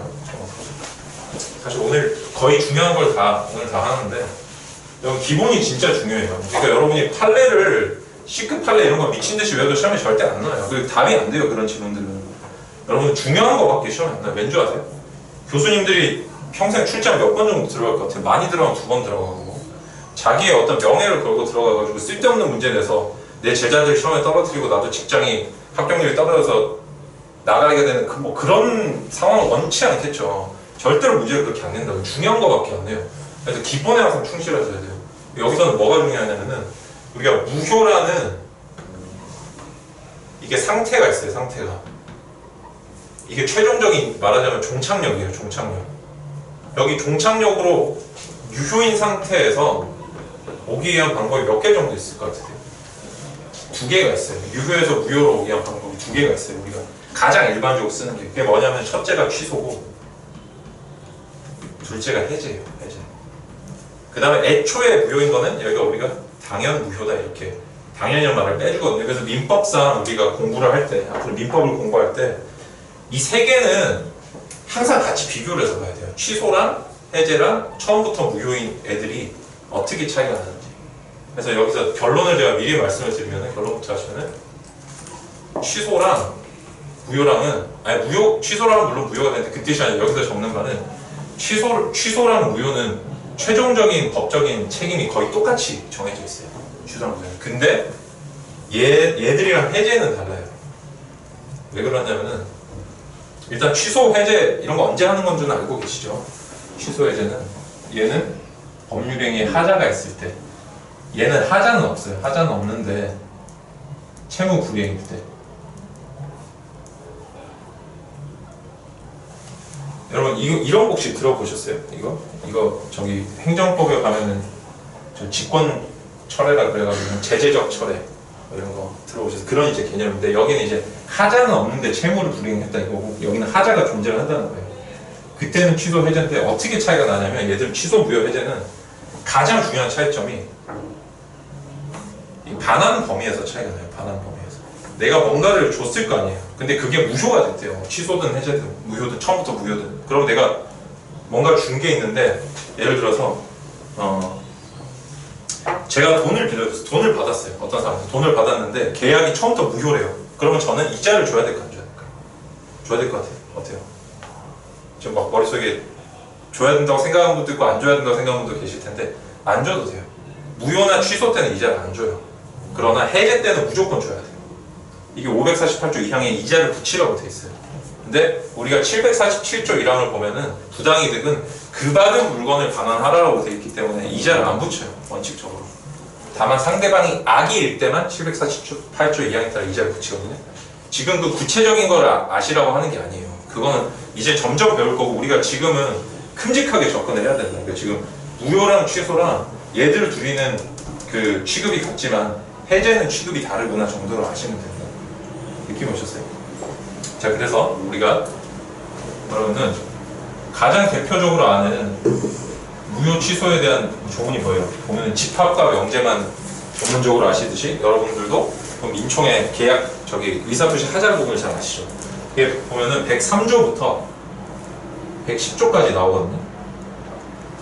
사실 오늘 거의 중요한 걸 오늘 다 하는데 여러분 기본이 진짜 중요해요. 그러니까 여러분이 판례를 C급 판례 이런 거 미친듯이 외워도 시험에 절대 안 나와요. 그리고 답이 안 돼요. 그런 질문들은 여러분 중요한 거밖에 시험에 안 나와요. 왠지 아세요? 교수님들이 평생 출장 몇 번 정도 들어갈 것 같아요. 많이 들어가면 2번 들어가고 자기의 어떤 명예를 걸고 들어가가지고 쓸데없는 문제 내서 내 제자들 시험에 떨어뜨리고 나도 직장이 합격률이 떨어져서 나가게 되는 뭐 그런 상황을 원치 않겠죠. 절대로 문제를 그렇게 안 낸다고. 중요한 거밖에 안 돼요. 그래서 기본에 항상 충실하셔야 돼요. 여기서는 뭐가 중요하냐면은 우리가 무효라는 이게 상태가 있어요. 상태가 이게 최종적인 말하자면 종착역이에요. 종착역. 여기 종착역으로 유효인 상태에서 오기 위한 방법이 몇 개 정도 있을 것 같아요? 2개가 있어요. 유효에서 무효로 오기 위한 방법이 2개가 있어요. 우리가 가장 일반적으로 쓰는 게. 그게 뭐냐면 첫째가 취소고 둘째가 해제예요. 해제. 그 다음에 애초에 무효인 거는 여기가 우리가 당연 무효다 이렇게 당연이라는 말을 빼주거든요. 그래서 민법상 우리가 공부를 할 때 앞으로 민법을 공부할 때 이 세 개는 항상 같이 비교를 해서 봐야 돼요. 취소랑 해제랑 처음부터 무효인 애들이 어떻게 차이가 나는지. 그래서 여기서 결론을 제가 미리 말씀을 드리면 결론부터 하시면은 취소랑 무효랑은 취소랑은 물론 무효가 되는데 그 뜻이 아니라 여기서 적는 바는 취소랑 무효는 최종적인 법적인 책임이 거의 똑같이 정해져 있어요. 취소랑 무효는. 근데 얘들이랑 해제는 달라요. 왜 그러냐면은 일단 취소, 해제 이런 거 언제 하는 건 줄 알고 계시죠? 취소, 해제는 얘는 법률행위에 하자가 있을 때 얘는 하자는 없어요. 하자는 없는데 채무 불이행일 때 여러분 이런 거 혹시 들어보셨어요? 이거 저기 행정법에 가면은 저 직권 철회라 그래가지고 제재적 철회 이런 거 들어보셔서 그런 이제 개념인데 여기는 이제 하자는 없는데 채무를 불이행했다 이거고 여기는 하자가 존재를 한다는 거예요. 그때는 취소 해제인데 어떻게 차이가 나냐면 얘들 취소 무효 해제는 가장 중요한 차이점이 이 반환 범위에서 차이가 나요. 반환 범위에서 내가 뭔가를 줬을 거 아니에요. 근데 그게 무효가 됐대요. 취소든 해제든 무효든 처음부터 무효든. 그럼 내가 뭔가 준 게 있는데 예를 들어서 제가 돈을 받았어요. 어떤 사람한테 돈을 받았는데 계약이 처음부터 무효래요. 그러면 저는 이자를 줘야 될까 안 줘야 될까? 줘야 될 것 같아요. 어때요? 지금 막 머릿속에 줘야 된다고 생각하는 분도 있고 안 줘야 된다고 생각하는 분도 계실 텐데 안 줘도 돼요. 무효나 취소 때는 이자를 안 줘요. 그러나 해제 때는 무조건 줘야 돼요. 이게 548조 2항에 이자를 붙이라고 돼 있어요. 근데 우리가 747조 1항을 보면은 부당이득은 그 받은 물건을 반환하라고 되어 있기 때문에 이자를 안 붙여요, 원칙적으로. 다만 상대방이 악의일 때만 748조 2항에 따라 이자를 붙이거든요. 지금 그 구체적인 걸 아시라고 하는 게 아니에요. 그거는 이제 점점 배울 거고, 우리가 지금은 큼직하게 접근을 해야 된다. 그러니까 지금 무효랑 취소랑 얘들 둘이는 그 취급이 같지만 해제는 취급이 다르구나 정도로 아시면 된다. 느낌 오셨어요? 자, 그래서 우리가 그러면은 가장 대표적으로 아는 무효 취소에 대한 조문이 뭐예요? 보면 집합과 명제만 전문적으로 아시듯이 여러분들도 민총의 계약 의사표시 하자를 부분을 잘 아시죠? 이게 보면은 103조부터 110조까지 나오거든요.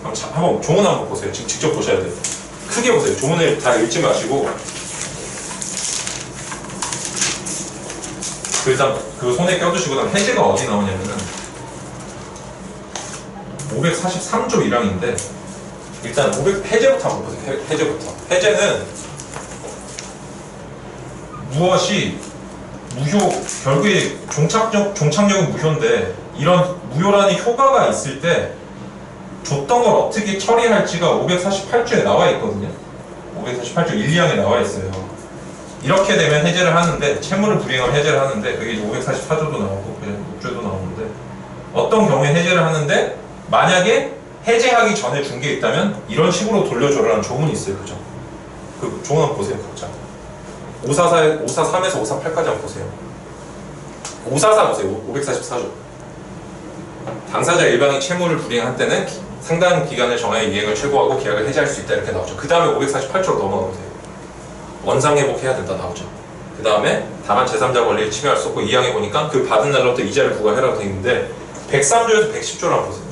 한번 조문 한번 보세요. 지금 직접 보셔야 돼요. 크게 보세요. 조문을 다 읽지 마시고 일단 그 손에 껴두시고 다음 해제가 어디 나오냐면은 543조 1항인데 일단 해제부터 한번 보세요. 해제부터. 해제는 무엇이 결국에 종착역은 무효인데 이런 무효라는 효과가 있을 때 줬던 걸 어떻게 처리할지가 548조에 나와 있거든요. 548조 1, 2항에 나와 있어요. 이렇게 되면 해제를 하는데, 채무를 불이행하면 해제를 하는데, 그게 544조도 나오고 6조도 나오는데, 어떤 경우에 해제를 하는데, 만약에 해제하기 전에 준 게 있다면 이런 식으로 돌려줘라는 조문이 있어요. 그죠? 그 조문 한번 보세요. 각자 543에서 548까지 한번 보세요. 544 보세요. 544조. 당사자 일방이 채무를 불이행할 때는 상당 기간을 정하여 이행을 최고하고 계약을 해제할 수 있다 이렇게 나오죠. 그 다음에 548조로 넘어가 보세요. 원상회복해야 된다 나오죠. 그 다음에 다만 제3자 권리를 침해할 수 없고 2항에 보니까 그 받은 날로부터 이자를 부과해라고 되어 있는데 103조에서 110조를 한번 보세요.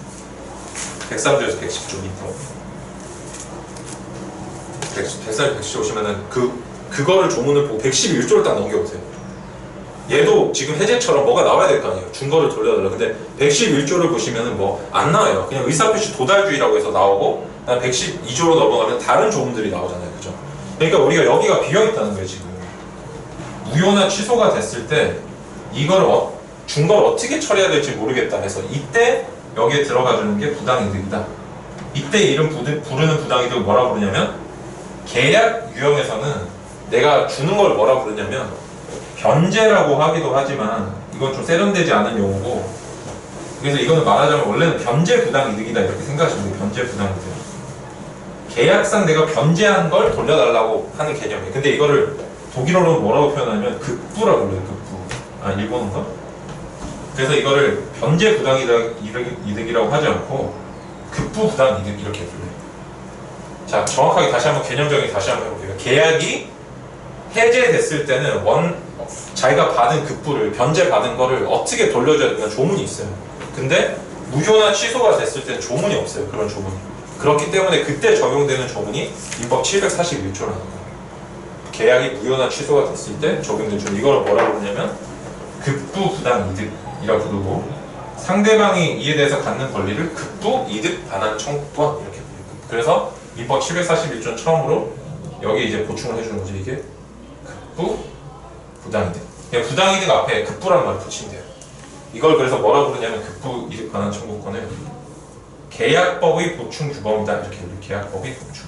103조에서 110조 밑으로 103조 110조 보시면은 그거를 조문을 보고 111조를 딱 넘겨보세요. 얘도 지금 해제처럼 뭐가 나와야 될 거 아니에요. 준거를 돌려달라. 근데 111조를 보시면은 뭐 안 나와요. 그냥 의사표시 도달주의라고 해서 나오고 112조로 넘어가면 다른 조문들이 나오잖아요. 그죠? 그러니까 우리가 여기가 비어있다는 거예요. 지금 무효나 취소가 됐을 때 이걸 준 걸 어떻게 처리해야 될지 모르겠다 해서 이때 여기에 들어가주는 게 부당이득이다. 이때 이름 부르는 부당이득을 뭐라 부르냐면 계약 유형에서는 내가 주는 걸 뭐라 부르냐면 변제라고 하기도 하지만 이건 좀 세련되지 않은 용어고, 그래서 이거는 말하자면 원래는 변제 부당이득이다 이렇게 생각하시면 돼요. 변제 부당이득. 계약상 내가 변제한 걸 돌려달라고 하는 개념이에요. 근데 이거를 독일어로 뭐라고 표현하면 급부라고 불러요. 급부. 일본어인가? 그래서 이거를 변제 부당이득이라고 하지 않고 급부 부당이득 이렇게 불러요. 자, 정확하게 다시 한번 개념적인 다시 한번 해볼게요. 계약이 해제됐을 때는 자기가 받은 급부를 변제받은 거를 어떻게 돌려줘야 되나 조문이 있어요. 근데 무효나 취소가 됐을 때는 조문이 없어요. 그런 조문이. 그렇기 때문에 그때 적용되는 조문이 민법 741조라는 거예요. 계약이 무효나 취소가 됐을 때 적용되는 조문. 이걸 뭐라고 부르냐면 급부 부당이득이라고 부르고, 상대방이 이에 대해서 갖는 권리를 급부 이득 반환 청구권 이렇게 부르고, 그래서 민법 741조는 처음으로 여기 이제 보충을 해주는 거죠. 이게 급부 부당이득. 그냥 부당이득 앞에 급부란 말을 붙이면 돼요. 이걸 그래서 뭐라 부르냐면 급부 이득 반환 청구권을 계약법의 보충 규범이다 이렇게 우리 계약법의 보충.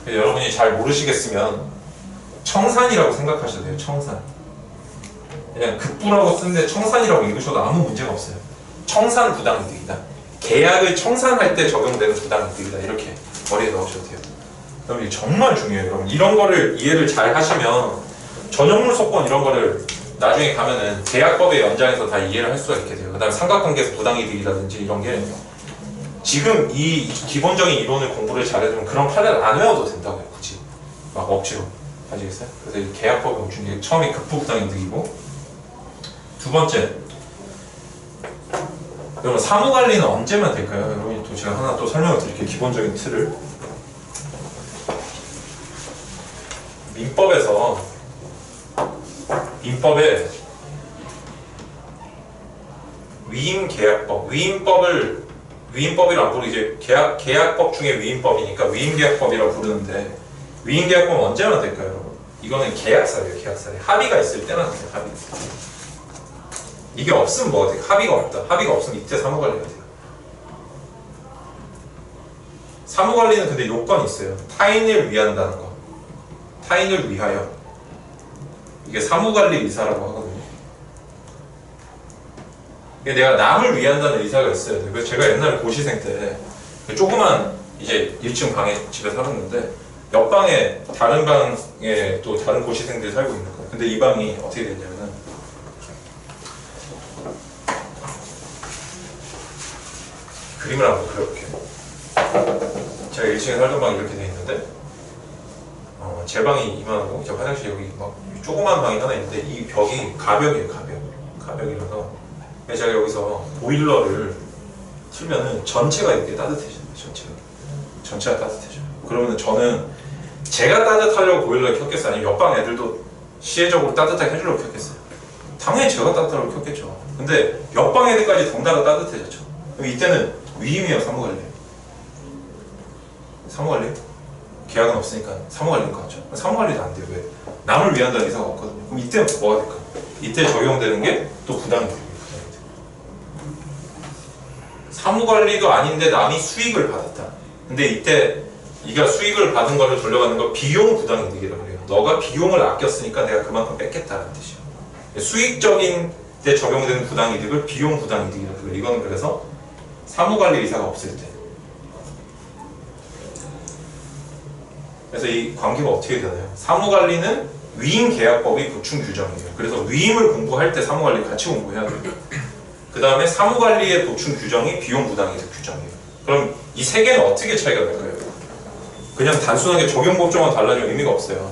여러분이 잘 모르시겠으면 청산이라고 생각하셔도 돼요. 청산. 그냥 급부라고 쓰는데 청산이라고 읽으셔도 아무 문제가 없어요. 청산 부당이득이다. 계약을 청산할 때 적용되는 부당이득이다 이렇게 머리에 넣으셔도 돼요. 그럼 이게 정말 중요해요. 여러분 이런 거를 이해를 잘 하시면 전형물 소권 이런 거를 나중에 가면은 계약법의 연장에서 다 이해를 할 수가 있게 돼요. 그 다음에 삼각관계에서 부당이득이라든지 이런 게 지금 이 기본적인 이론을 공부를 잘해주면 그런 판례를 안 외워도 된다고요. 굳이 막 억지로. 아시겠어요? 그래서 이 계약법의 멈춘 게 처음이 급부 부당이득이고, 두 번째 여러분 사무관리는 언제만 될까요? 여러분이 또 제가 하나 또 설명을 드릴게요. 기본적인 틀을. 민법에 위임계약법, 위임법이라고 부르고 이제 계약법 중에 위임법이니까 위임계약법이라고 부르는데, 위임계약법은 언제나 될까요, 여러분? 이거는 계약사예요. 계약사에 합의가 있을 때만 돼요. 합의가 있을 때. 이게 없으면 뭐가 돼요? 합의가 없다. 합의가 없으면 이때 사무관리가 돼요. 사무관리는 근데 요건이 있어요. 타인을 위한다는 거. 타인을 위하여. 이게 사무관리 의사라고 하거든요. 이게 내가 남을 위한다는 의사가 있어야 돼요. 그래서 제가 옛날에 고시생 때 조그만 이제 1층 방에 집에 살았는데 옆방에 다른 방에 또 다른 고시생들이 살고 있는 거예요. 근데 이 방이 어떻게 됐냐면은 그림을 한번 그려볼게요. 제가 1층에 살던 방이 이렇게 돼 있는데 제 방이 이만하고 제 화장실 여기 막 조그만 방이 하나 있는데 이 벽이 가벽이에요. 가벽이라서 제가 여기서 보일러를 틀면은 전체가 이렇게 따뜻해져요. 전체가 따뜻해져요. 그러면 저는 제가 따뜻하려고 보일러를 켰겠어요? 아니면 옆방 애들도 시혜적으로 따뜻하게 해주려고 켰겠어요? 당연히 제가 따뜻하려고 켰겠죠. 근데 옆방 애들까지 덩달아 따뜻해졌죠. 그럼 이때는 위임이에요, 사무관리? 사무관리? 계약은 없으니까 사무관리인 거 같죠. 사무관리도 안 돼요. 왜? 남을 위한다는 의사가 없거든요. 그럼 이때 뭐가 될까? 이때 적용되는 게 또 부당이득이에요. 사무관리도 아닌데 남이 수익을 받았다. 근데 이때 네가 수익을 받은 거를 돌려받는 거 비용 부당이득이라고 해요. 너가 비용을 아꼈으니까 내가 그만큼 뺏겠다는 뜻이에요. 수익적인 때 적용되는 부당이득을 비용 부당이득이라고 해요. 이거는 그래서 사무관리 의사가 없을 때. 그래서 이 관계가 어떻게 되나요? 사무관리는 위임계약법이 보충 규정이에요. 그래서 위임을 공부할 때 사무관리 같이 공부해야 돼요. 그 다음에 사무관리의 보충 규정이 비용 부당이득 규정이에요. 그럼 이 세 개는 어떻게 차이가 날까요? 그냥 단순하게 적용 법정만 달라지면 의미가 없어요.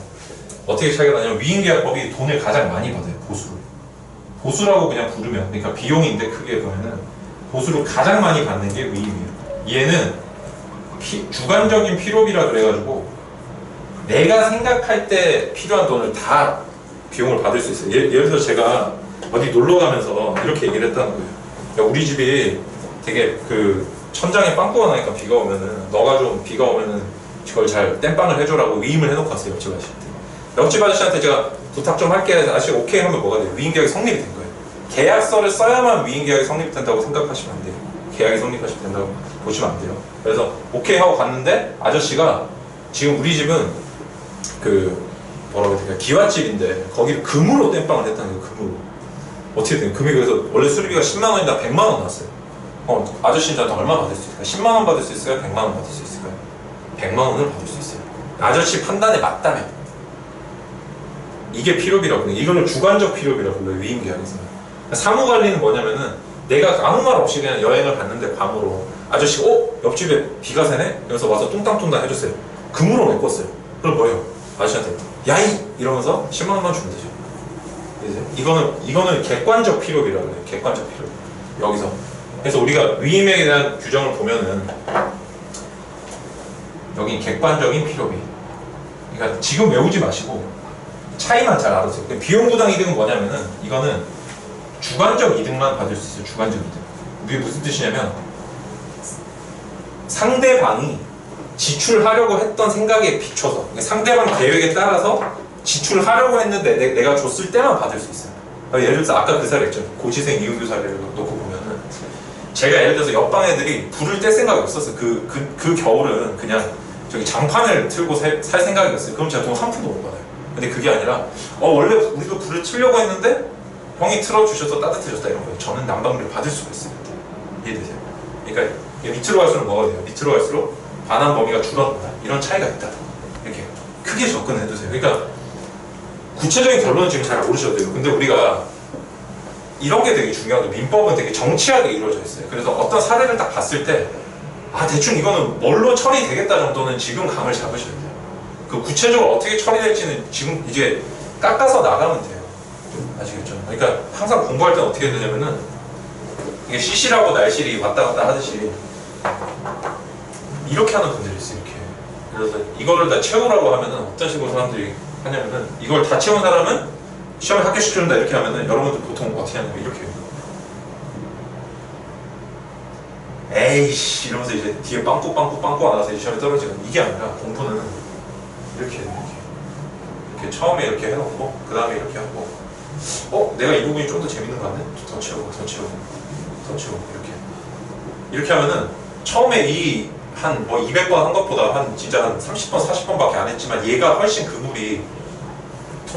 어떻게 차이가 나냐면 위임계약법이 돈을 가장 많이 받아요. 보수를. 보수라고 그냥 부르면, 그러니까 비용인데 크게 보면은 보수를 가장 많이 받는 게 위임이에요. 얘는 주관적인 필요비라 그래가지고 내가 생각할 때 필요한 돈을 다 비용을 받을 수 있어요. 예를 들어서 제가 어디 놀러 가면서 이렇게 얘기를 했다는 거예요. 야, 우리 집이 되게 그 천장에 빵꾸가 나니까 비가 오면은 너가 좀 비가 오면은 그걸 잘 땜빵을 해줘라고 위임을 해놓고 왔어요. 옆집 아저씨한테. 옆집 아저씨한테 제가 부탁 좀 할게. 아저씨 오케이 하면 뭐가 돼요? 위임계약이 성립이 된 거예요. 계약서를 써야만 위임계약이 성립된다고 생각하시면 안 돼요. 계약이 성립하시면 된다고 보시면 안 돼요. 그래서 오케이 하고 갔는데 아저씨가 지금 우리 집은 그 뭐라고 해야 될까 기와집인데 거기를 금으로 땜빵을 했다는 거예요. 금으로. 어떻게 돼요? 금이 그래서 원래 수리비가 10만 원이다 100만 원 나왔어요. 아저씨는 저한테 얼마 받을 수 있을까요? 10만 원 받을 수 있을까요? 100만 원 받을 수 있을까요? 100만 원을 받을 수 있어요. 아저씨 판단에 맞다면. 이게 필요비라고 해요. 이거는 주관적 필요비라고 불러요. 위임계약에서. 사무관리는 뭐냐면은 내가 아무 말 없이 그냥 여행을 갔는데 밤으로 아저씨가 옆집에 비가 새네? 그래서 와서 뚱땅뚱땅 해줬어요. 금으로 메꿨어요. 그럼 뭐예요? 아저씨한테 야이! 이러면서 10만 원만 주면 되죠. 이거는 객관적 필요비라고 해요. 객관적 필요비. 여기서. 그래서 우리가 위임에 대한 규정을 보면은 여기 객관적인 필요비. 그러니까 지금 외우지 마시고 차이만 잘 알아주세요. 비용 부당 이득은 뭐냐면은 이거는 주관적 이득만 받을 수 있어요. 주관적 이득. 이게 무슨 뜻이냐면 상대방이 지출하려고 했던 생각에 비춰서 그러니까 상대방 계획에 따라서 지출하려고 했는데 내가 줬을 때만 받을 수 있어요. 예를 들어서 아까 그 사례 있죠. 고시생 이용교 사례를 놓고 보면은 제가 예를 들어서 옆방 애들이 불을 뗄 생각이 없었어요. 그 겨울은 그냥 저기 장판을 틀고 살 생각이었어요. 그럼 제가 돈 한 푼도 못 받아요. 근데 그게 아니라 원래 우리도 불을 틀려고 했는데 형이 틀어주셔서 따뜻해졌다 이런 거예요. 저는 난방비를 받을 수가 있어요. 이해되세요? 그러니까 밑으로 갈수록 뭐가 돼요? 밑으로 갈수록 반환 범위가 줄어든다. 이런 차이가 있다. 이렇게 크게 접근해 두세요. 그러니까 구체적인 결론은 지금 잘 모르셔도 돼요. 근데 우리가 이런 게 되게 중요하고 민법은 되게 정치하게 이루어져 있어요. 그래서 어떤 사례를 딱 봤을 때 대충 이거는 뭘로 처리되겠다 정도는 지금 감을 잡으셔야 돼요. 그 구체적으로 어떻게 처리될지는 지금 이제 깎아서 나가면 돼요. 아시겠죠? 그러니까 항상 공부할 때는 어떻게 되냐면은 이게 시실하고 날실이 왔다 갔다 하듯이 이렇게 하는 분들이 있어요. 이렇게. 그래서 이거를 다 채우라고 하면은 어떤 식으로 사람들이 하냐면은 이걸 다 채운 사람은 시험에 합격시켜준다 이렇게 하면은 여러분들 보통 어떻게 하냐면 이렇게 해요. 에이씨 이러면서 이제 뒤에 빵꾸 나가서 시험에 떨어지는 이게 아니라 공부는 이렇게 해요. 이렇게 이렇게 처음에 이렇게 해놓고 그 다음에 이렇게 하고 내가 이 부분이 좀 더 재밌는 거 같네? 더 채우고 더 채우고 더 채우고 이렇게 하면은 처음에 이 한 뭐 200번 한 것보다 한 진짜 한 30번 40번밖에 안 했지만 얘가 훨씬 그물이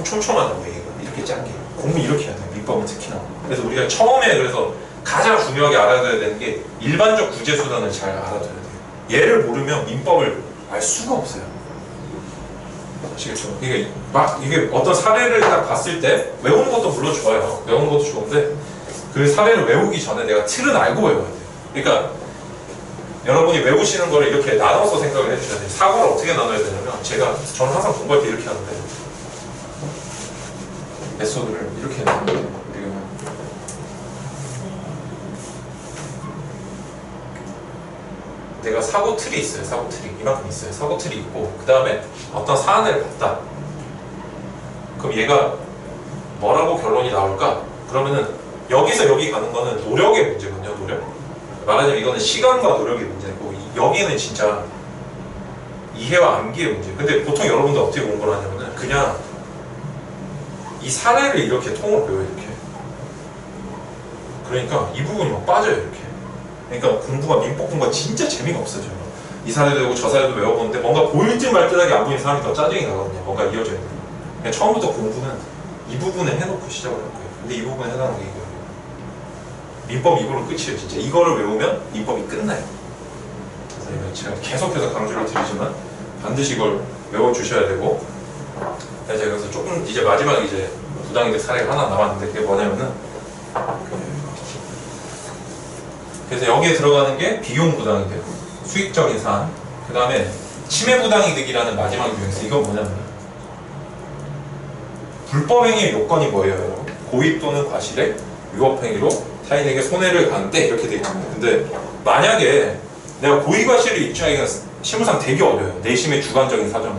촘촘하다고 얘가 이렇게 짠 게 공부 이렇게 해야 돼요. 민법은 특히나. 그래서 우리가 처음에 그래서 가장 중요하게 알아둬야 되는 게 일반적 구제 수단을 잘 알아둬야 돼요. 얘를 모르면 민법을 알 수가 없어요. 아시겠죠? 이게 어떤 사례를 딱 봤을 때 외우는 것도 물론 좋아요. 외우는 것도 좋은데 그 사례를 외우기 전에 내가 틀은 알고 외워야 돼요. 그러니까 여러분이 외우시는 거를 이렇게 나눠서 생각을 해주셔야 돼요. 사고를 어떻게 나눠야 되냐면 저는 항상 공부할 때 이렇게 하는데 메소드를 이렇게 해야 돼요. 내가 사고 틀이 있어요. 사고 틀이 이만큼 있어요. 사고 틀이 있고 그 다음에 어떤 사안을 봤다. 그럼 얘가 뭐라고 결론이 나올까? 그러면은 여기서 여기 가는 거는 노력의 문제거든요. 노력. 말하자면 이거는 시간과 노력의 문제고 여기는 진짜 이해와 암기의 문제. 근데 보통 여러분들 어떻게 공부를 하냐면은 그냥 이 사례를 이렇게 통으로 배워요. 이렇게. 그러니까 이 부분이 막 빠져요. 이렇게. 그러니까 공부가 민법 공부가 진짜 재미가 없어져요. 이 사례도 외우고 저 사례도 외워보는데 뭔가 보일 듯 말 듯하게 안 보이는 사람이 더 짜증이 나거든요. 뭔가 이어져야 돼요. 그냥 처음부터 공부는 이 부분에 해놓고 시작을 할 거예요. 근데 이 부분에 해당하는 게 이거예요. 민법 이걸로 끝이에요. 진짜 이거를 외우면 민법이 끝나요. 그래서 제가 계속해서 강조를 드리지만 반드시 이걸 외워주셔야 되고 제가 그래서 조금 이제 마지막 이제 부당이득 사례가 하나 남았는데 그게 뭐냐면은 그래서 여기에 들어가는 게 비용 부당이득, 수익적인 사안, 그 다음에 침해 부당이득이라는 마지막 유형에서 이건 뭐냐면 불법행위의 요건이 뭐예요? 여러분? 고의 또는 과실의 위법행위로 타인에게 손해를 가는데 이렇게 돼 있잖아요. 근데 만약에 내가 고의과실을 입증하기가 실무상 되게 어려워요. 내심의 주관적인 사정은.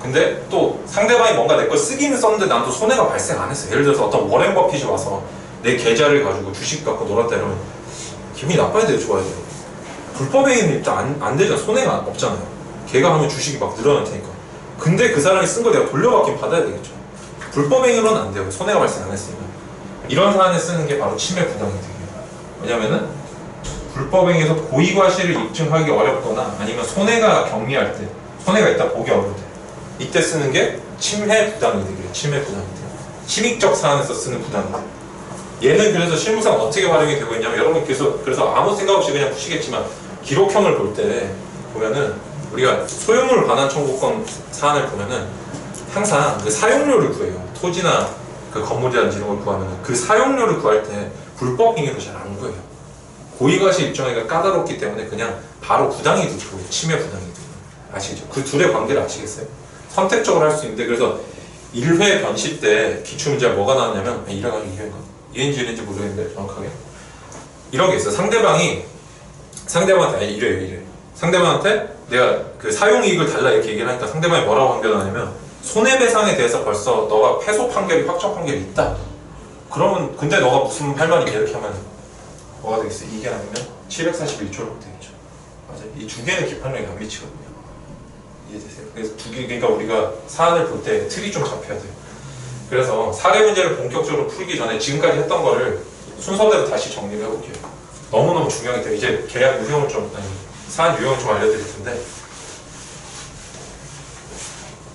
근데 또 상대방이 뭔가 내 걸 쓰기는 썼는데 난 또 손해가 발생 안 했어요. 예를 들어서 어떤 워렌 버핏이 와서 내 계좌를 가지고 주식 갖고 놀았다 이러면 기분이 나빠야 돼요? 좋아야 돼요? 불법행위는 일단 안 되잖아. 손해가 없잖아요. 걔가 하면 주식이 막 늘어날 테니까. 근데 그 사람이 쓴 거 내가 돌려받긴 받아야 되겠죠. 불법행위로는 안 돼요. 손해가 발생 안 했으니까. 이런 사안에 쓰는 게 바로 침해 부당이득이에요. 왜냐면은 불법행위에서 고의과실을 입증하기 어렵거나 아니면 손해가 경미할 때, 손해가 있다 보기 어려울 때 이때 쓰는 게 침해 부당이득이에요. 침해 부당이득. 침익적 사안에서 쓰는 부당이득. 얘는 그래서 실무상 어떻게 활용이 되고 있냐면 여러분 그래서 아무 생각 없이 그냥 푸시겠지만 기록형을 볼 때 보면은 우리가 소유물 반환 청구권 사안을 보면은 항상 그 사용료를 구해요. 토지나 그 건물이라든지 이런 걸 구하면은 그 사용료를 구할 때 불법 행위로 잘 안 구해요. 고의과실 입증하기가 까다롭기 때문에 그냥 바로 부당이득 구해요. 침해 부당이득. 아시겠죠? 그 둘의 관계를 아시겠어요? 선택적으로 할 수 있는데 그래서 1회 변시 때 기출문제가 뭐가 나왔냐면 1회가 2회인가? 2회인지 모르겠는데 정확하게 이런 게 있어요. 상대방한테 아니 1회 상대방한테 내가 그 사용이익을 달라 이렇게 얘기를 하니까 상대방이 뭐라고 판결하냐면 손해배상에 대해서 벌써 너가 패소 판결이 확정 판결이 있다. 그러면 근데 너가 무슨 할 말이냐 이렇게 하면 뭐가 되겠어요? 이게 아니면 741조로 되겠죠. 맞아요. 이 두 개는 기판력이 안 미치거든요. 이해되세요? 그래서 두 개 그러니까 우리가 사안을 볼 때 틀이 좀 잡혀야 돼요. 그래서 사례 문제를 본격적으로 풀기 전에 지금까지 했던 거를 순서대로 다시 정리를 해볼게요. 너무너무 중요하기 때문에 이제 계약 유형을 사안 유형을 좀 알려드릴 텐데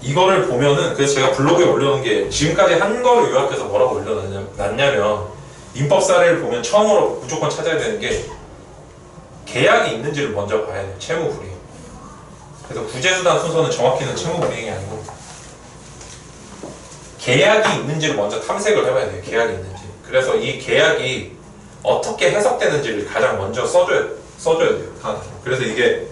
이거를 보면은 그래서 제가 블로그에 올려놓은 게 지금까지 한 거를 요약해서 뭐라고 올려놨냐면 민법 사례를 보면 처음으로 무조건 찾아야 되는 게 계약이 있는지를 먼저 봐야 돼요. 채무불이행. 그래서 구제수단 순서는 정확히는 채무불이행이 아니고 계약이 있는지를 먼저 탐색을 해봐야 돼요. 계약이 있는지. 그래서 이 계약이 어떻게 해석되는지를 가장 먼저 써줘야 돼요. 그래서 이게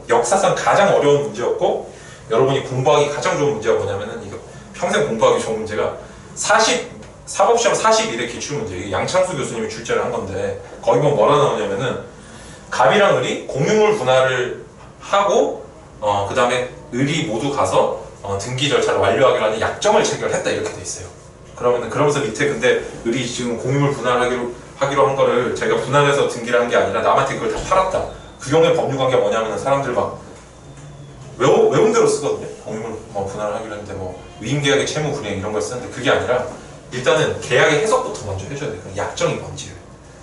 역사상 가장 어려운 문제였고 여러분이 공부하기 가장 좋은 문제가 뭐냐면은 이거 평생 공부하기 좋은 문제가 사법시험 41회 기출문제. 이게 양창수 교수님이 출제를 한 건데 거기 보면 뭐라 나오냐면은 갑이랑 을이 공유물 분할을 하고 그 다음에 을이 모두 가서 등기 절차를 완료하기로 하는 약정을 체결했다 이렇게 돼 있어요. 그러면서 밑에 근데 을이 지금 공유물 분할하기로 한 거를 자기가 분할해서 등기를 한 게 아니라 남한테 그걸 다 팔았다. 그 경우에 법률관계가 뭐냐면은 사람들 막 외운 대로 쓰거든요. 공유물 뭐 분할을 하기로 했는데 뭐 위임계약의 채무 불이행 이런 걸 쓰는데 그게 아니라 일단은 계약의 해석부터 먼저 해줘야 돼요. 약정이 뭔지.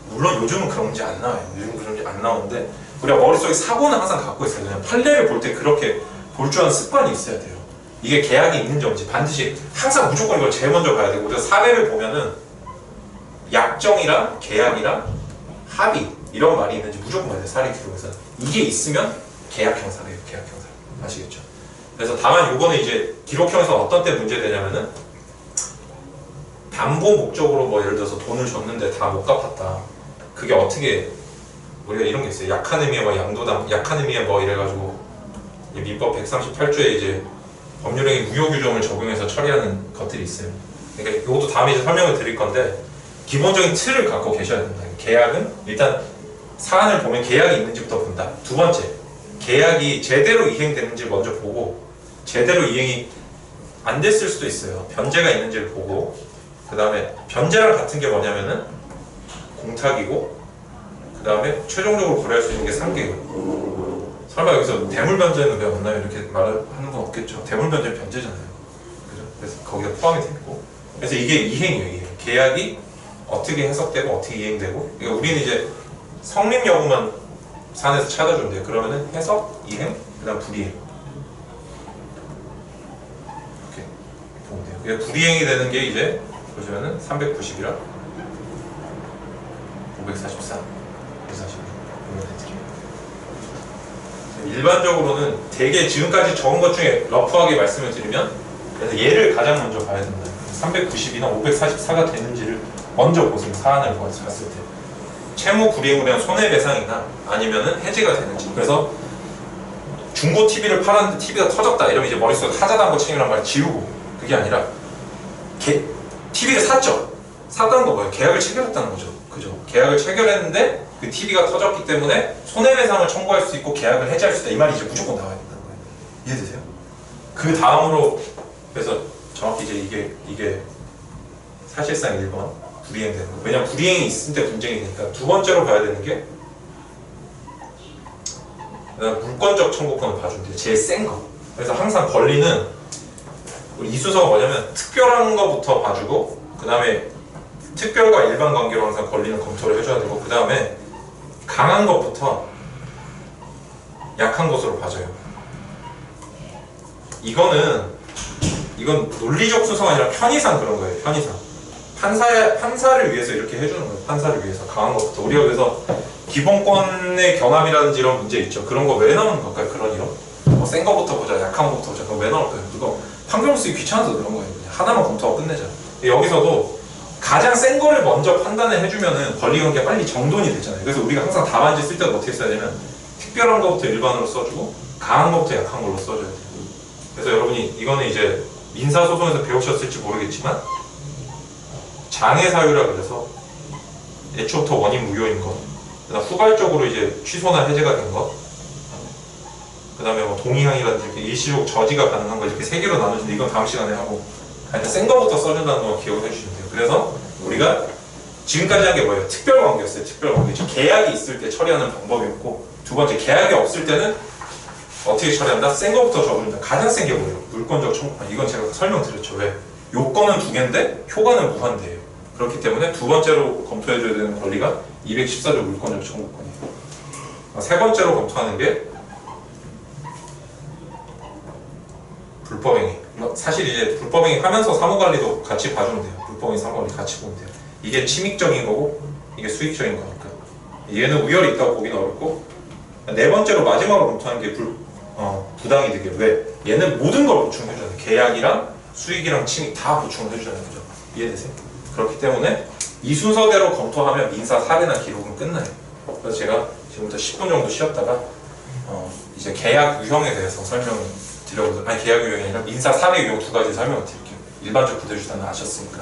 물론 요즘은 그런 문제 안 나와요. 요즘 그런 문제 안 나오는데 우리가 머릿속에 사고는 항상 갖고 있어요. 그냥 판례를 볼 때 그렇게 볼 줄 아는 습관이 있어야 돼요. 이게 계약이 있는지 없는지 반드시 항상 무조건 이걸 제일 먼저 봐야 되고 우리가 사례를 보면은 약정이랑 계약이랑 합의 이런 말이 있는지 무조건 봐야 돼요. 사례 기록에서 이게 있으면 계약형사래요. 계약형사 아시겠죠? 그래서 다만 요거는 이제 기록형에서 어떤 때 문제되냐면은 담보 목적으로 뭐 예를 들어서 돈을 줬는데 다 못 갚았다. 그게 어떻게 우리가 이런 게 있어요. 약한 의미의 뭐 양도담, 약한 의미의 뭐 이래가지고 민법 138조에 이제 법률행위 무효 규정을 적용해서 처리하는 것들이 있어요. 그러니까 이것도 다음에 이제 설명을 드릴 건데 기본적인 틀을 갖고 계셔야 된다. 계약은 일단 사안을 보면 계약이 있는지부터 본다. 두 번째, 계약이 제대로 이행됐는지 먼저 보고 제대로 이행이 안 됐을 수도 있어요. 변제가 있는지를 보고 그 다음에 변제랑 같은 게 뭐냐면은 공탁이고 그 다음에 최종적으로 고려할 수 있는 게 3개예요. 설마 여기서 대물 변제는 왜 없나요? 이렇게 말을 하는 건 없겠죠. 대물 변제는 변제잖아요. 그죠? 그래서 거기가 포함이 되고 그래서 이게 이행이에요. 이행. 계약이 어떻게 해석되고 어떻게 이행되고 그러니까 우리는 이제 성립 여부만 사안에서 찾아주면 돼요. 그러면은 해석, 이행, 그 다음 불이행 이렇게 보면 돼요. 그러니까 불이행이 되는 게 이제 보시면은 390이랑 544, 540 일반적으로는 되게 지금까지 적은 것 중에 러프하게 말씀을 드리면 그래서 얘를 가장 먼저 봐야 된다. 390이나 544가 되는지를 먼저 보세요. 사안을 봤을 때 채무 불이행으로 인한 손해배상이나 아니면은 해지가 되는지. 그래서 중고 TV를 팔았는데 TV가 터졌다 이러면 이제 머릿속에 하자단고 책임이란 말 지우고 그게 아니라 TV를 샀죠. 샀다는 거 뭐예요? 계약을 체결했다는 거죠. 그죠? 계약을 체결했는데 그 TV가 터졌기 때문에 손해배상을 청구할 수 있고 계약을 해지할 수 있다. 이 말이 이제 무조건 나와야 된다는 거예요. 이해되세요? 그 다음으로 그래서 정확히 이제 이게 사실상 1번 불이행되는 거. 왜냐면 불이행이 있을 때 분쟁이 되니까. 두 번째로 봐야 되는 게 물권적 청구권을 봐준대요. 제일 센 거. 그래서 항상 권리는 우리 이 순서가 뭐냐면 특별한 거부터 봐주고 그 다음에 특별과 일반 관계로 항상 권리는 검토를 해줘야 되고 그 다음에 강한 것부터 약한 것으로 봐줘요. 이건 논리적 순서가 아니라 편의상 그런 거예요. 편의상. 판사를 위해서 이렇게 해주는 거예요. 판사를 위해서 강한 것부터. 우리가 그래서 기본권의 경함이라든지 이런 문제 있죠. 그런 거 왜 나오는 걸까요? 그런 이런. 뭐 센 거부터 보자, 약한 거부터 보자. 그거 왜 나올까요? 이거 판결 쓰기 귀찮아서 그런 거예요. 그냥 하나만 검토하고 끝내자. 여기서도 가장 센 거를 먼저 판단을 해주면은 권리관계가 빨리 정돈이 되잖아요. 그래서 우리가 항상 답안지 쓸 때도 어떻게 써야 되면 특별한 거부터 일반으로 써주고 강한 거부터 약한 걸로 써줘야 돼요. 그래서 여러분이 이거는 이제 민사소송에서 배우셨을지 모르겠지만 장애 사유라 그래서 애초부터 원인 무효인 것, 그다음 후발적으로 이제 취소나 해제가 된 것, 그다음에 뭐 동의항이라든지 이렇게 일시적 저지가 가능한 거 이렇게 세 개로 나누는데 이건 다음 시간에 하고 일단 센 거부터 써준다는 거 기억을 해주시면 돼요. 그래서 우리가 지금까지 한 게 뭐예요? 특별관계였어요. 특별관계. 즉 계약이 있을 때 처리하는 방법이었고 두 번째 계약이 없을 때는 어떻게 처리한다? 센 거부터 적어준다. 가장 센 게 뭐예요? 물권적 청구권. 이건 제가 설명드렸죠. 왜? 요건은 두 개인데 효과는 무한대예요. 그렇기 때문에 두 번째로 검토해줘야 되는 권리가 214조 물권적 청구권이에요. 세 번째로 검토하는 게 불법행위. 사실 이제 불법행위 하면서 사무관리도 같이 봐주면 돼요. 불법행위 사무관리 같이 보면 돼요. 이게 침익적인 거고 이게 수익적인 거니까. 얘는 우열이 있다고 보기는 어렵고 네 번째로 마지막으로 검토하는 게 부당이득이에요. 왜? 얘는 모든 걸 보충해줘야 돼요. 계약이랑 수익이랑 침익 다 보충을 해주잖아요. 그죠? 이해되세요? 그렇기 때문에 이 순서대로 검토하면 민사 사례나 기록은 끝나요. 그래서 제가 지금부터 10분 정도 쉬었다가 이제 계약 유형에 대해서 설명을 드려보도록, 아니 계약 유형이 아니라 민사 사례 유형 두 가지 설명을 드릴게요. 일반적 부대주단은 아셨으니까.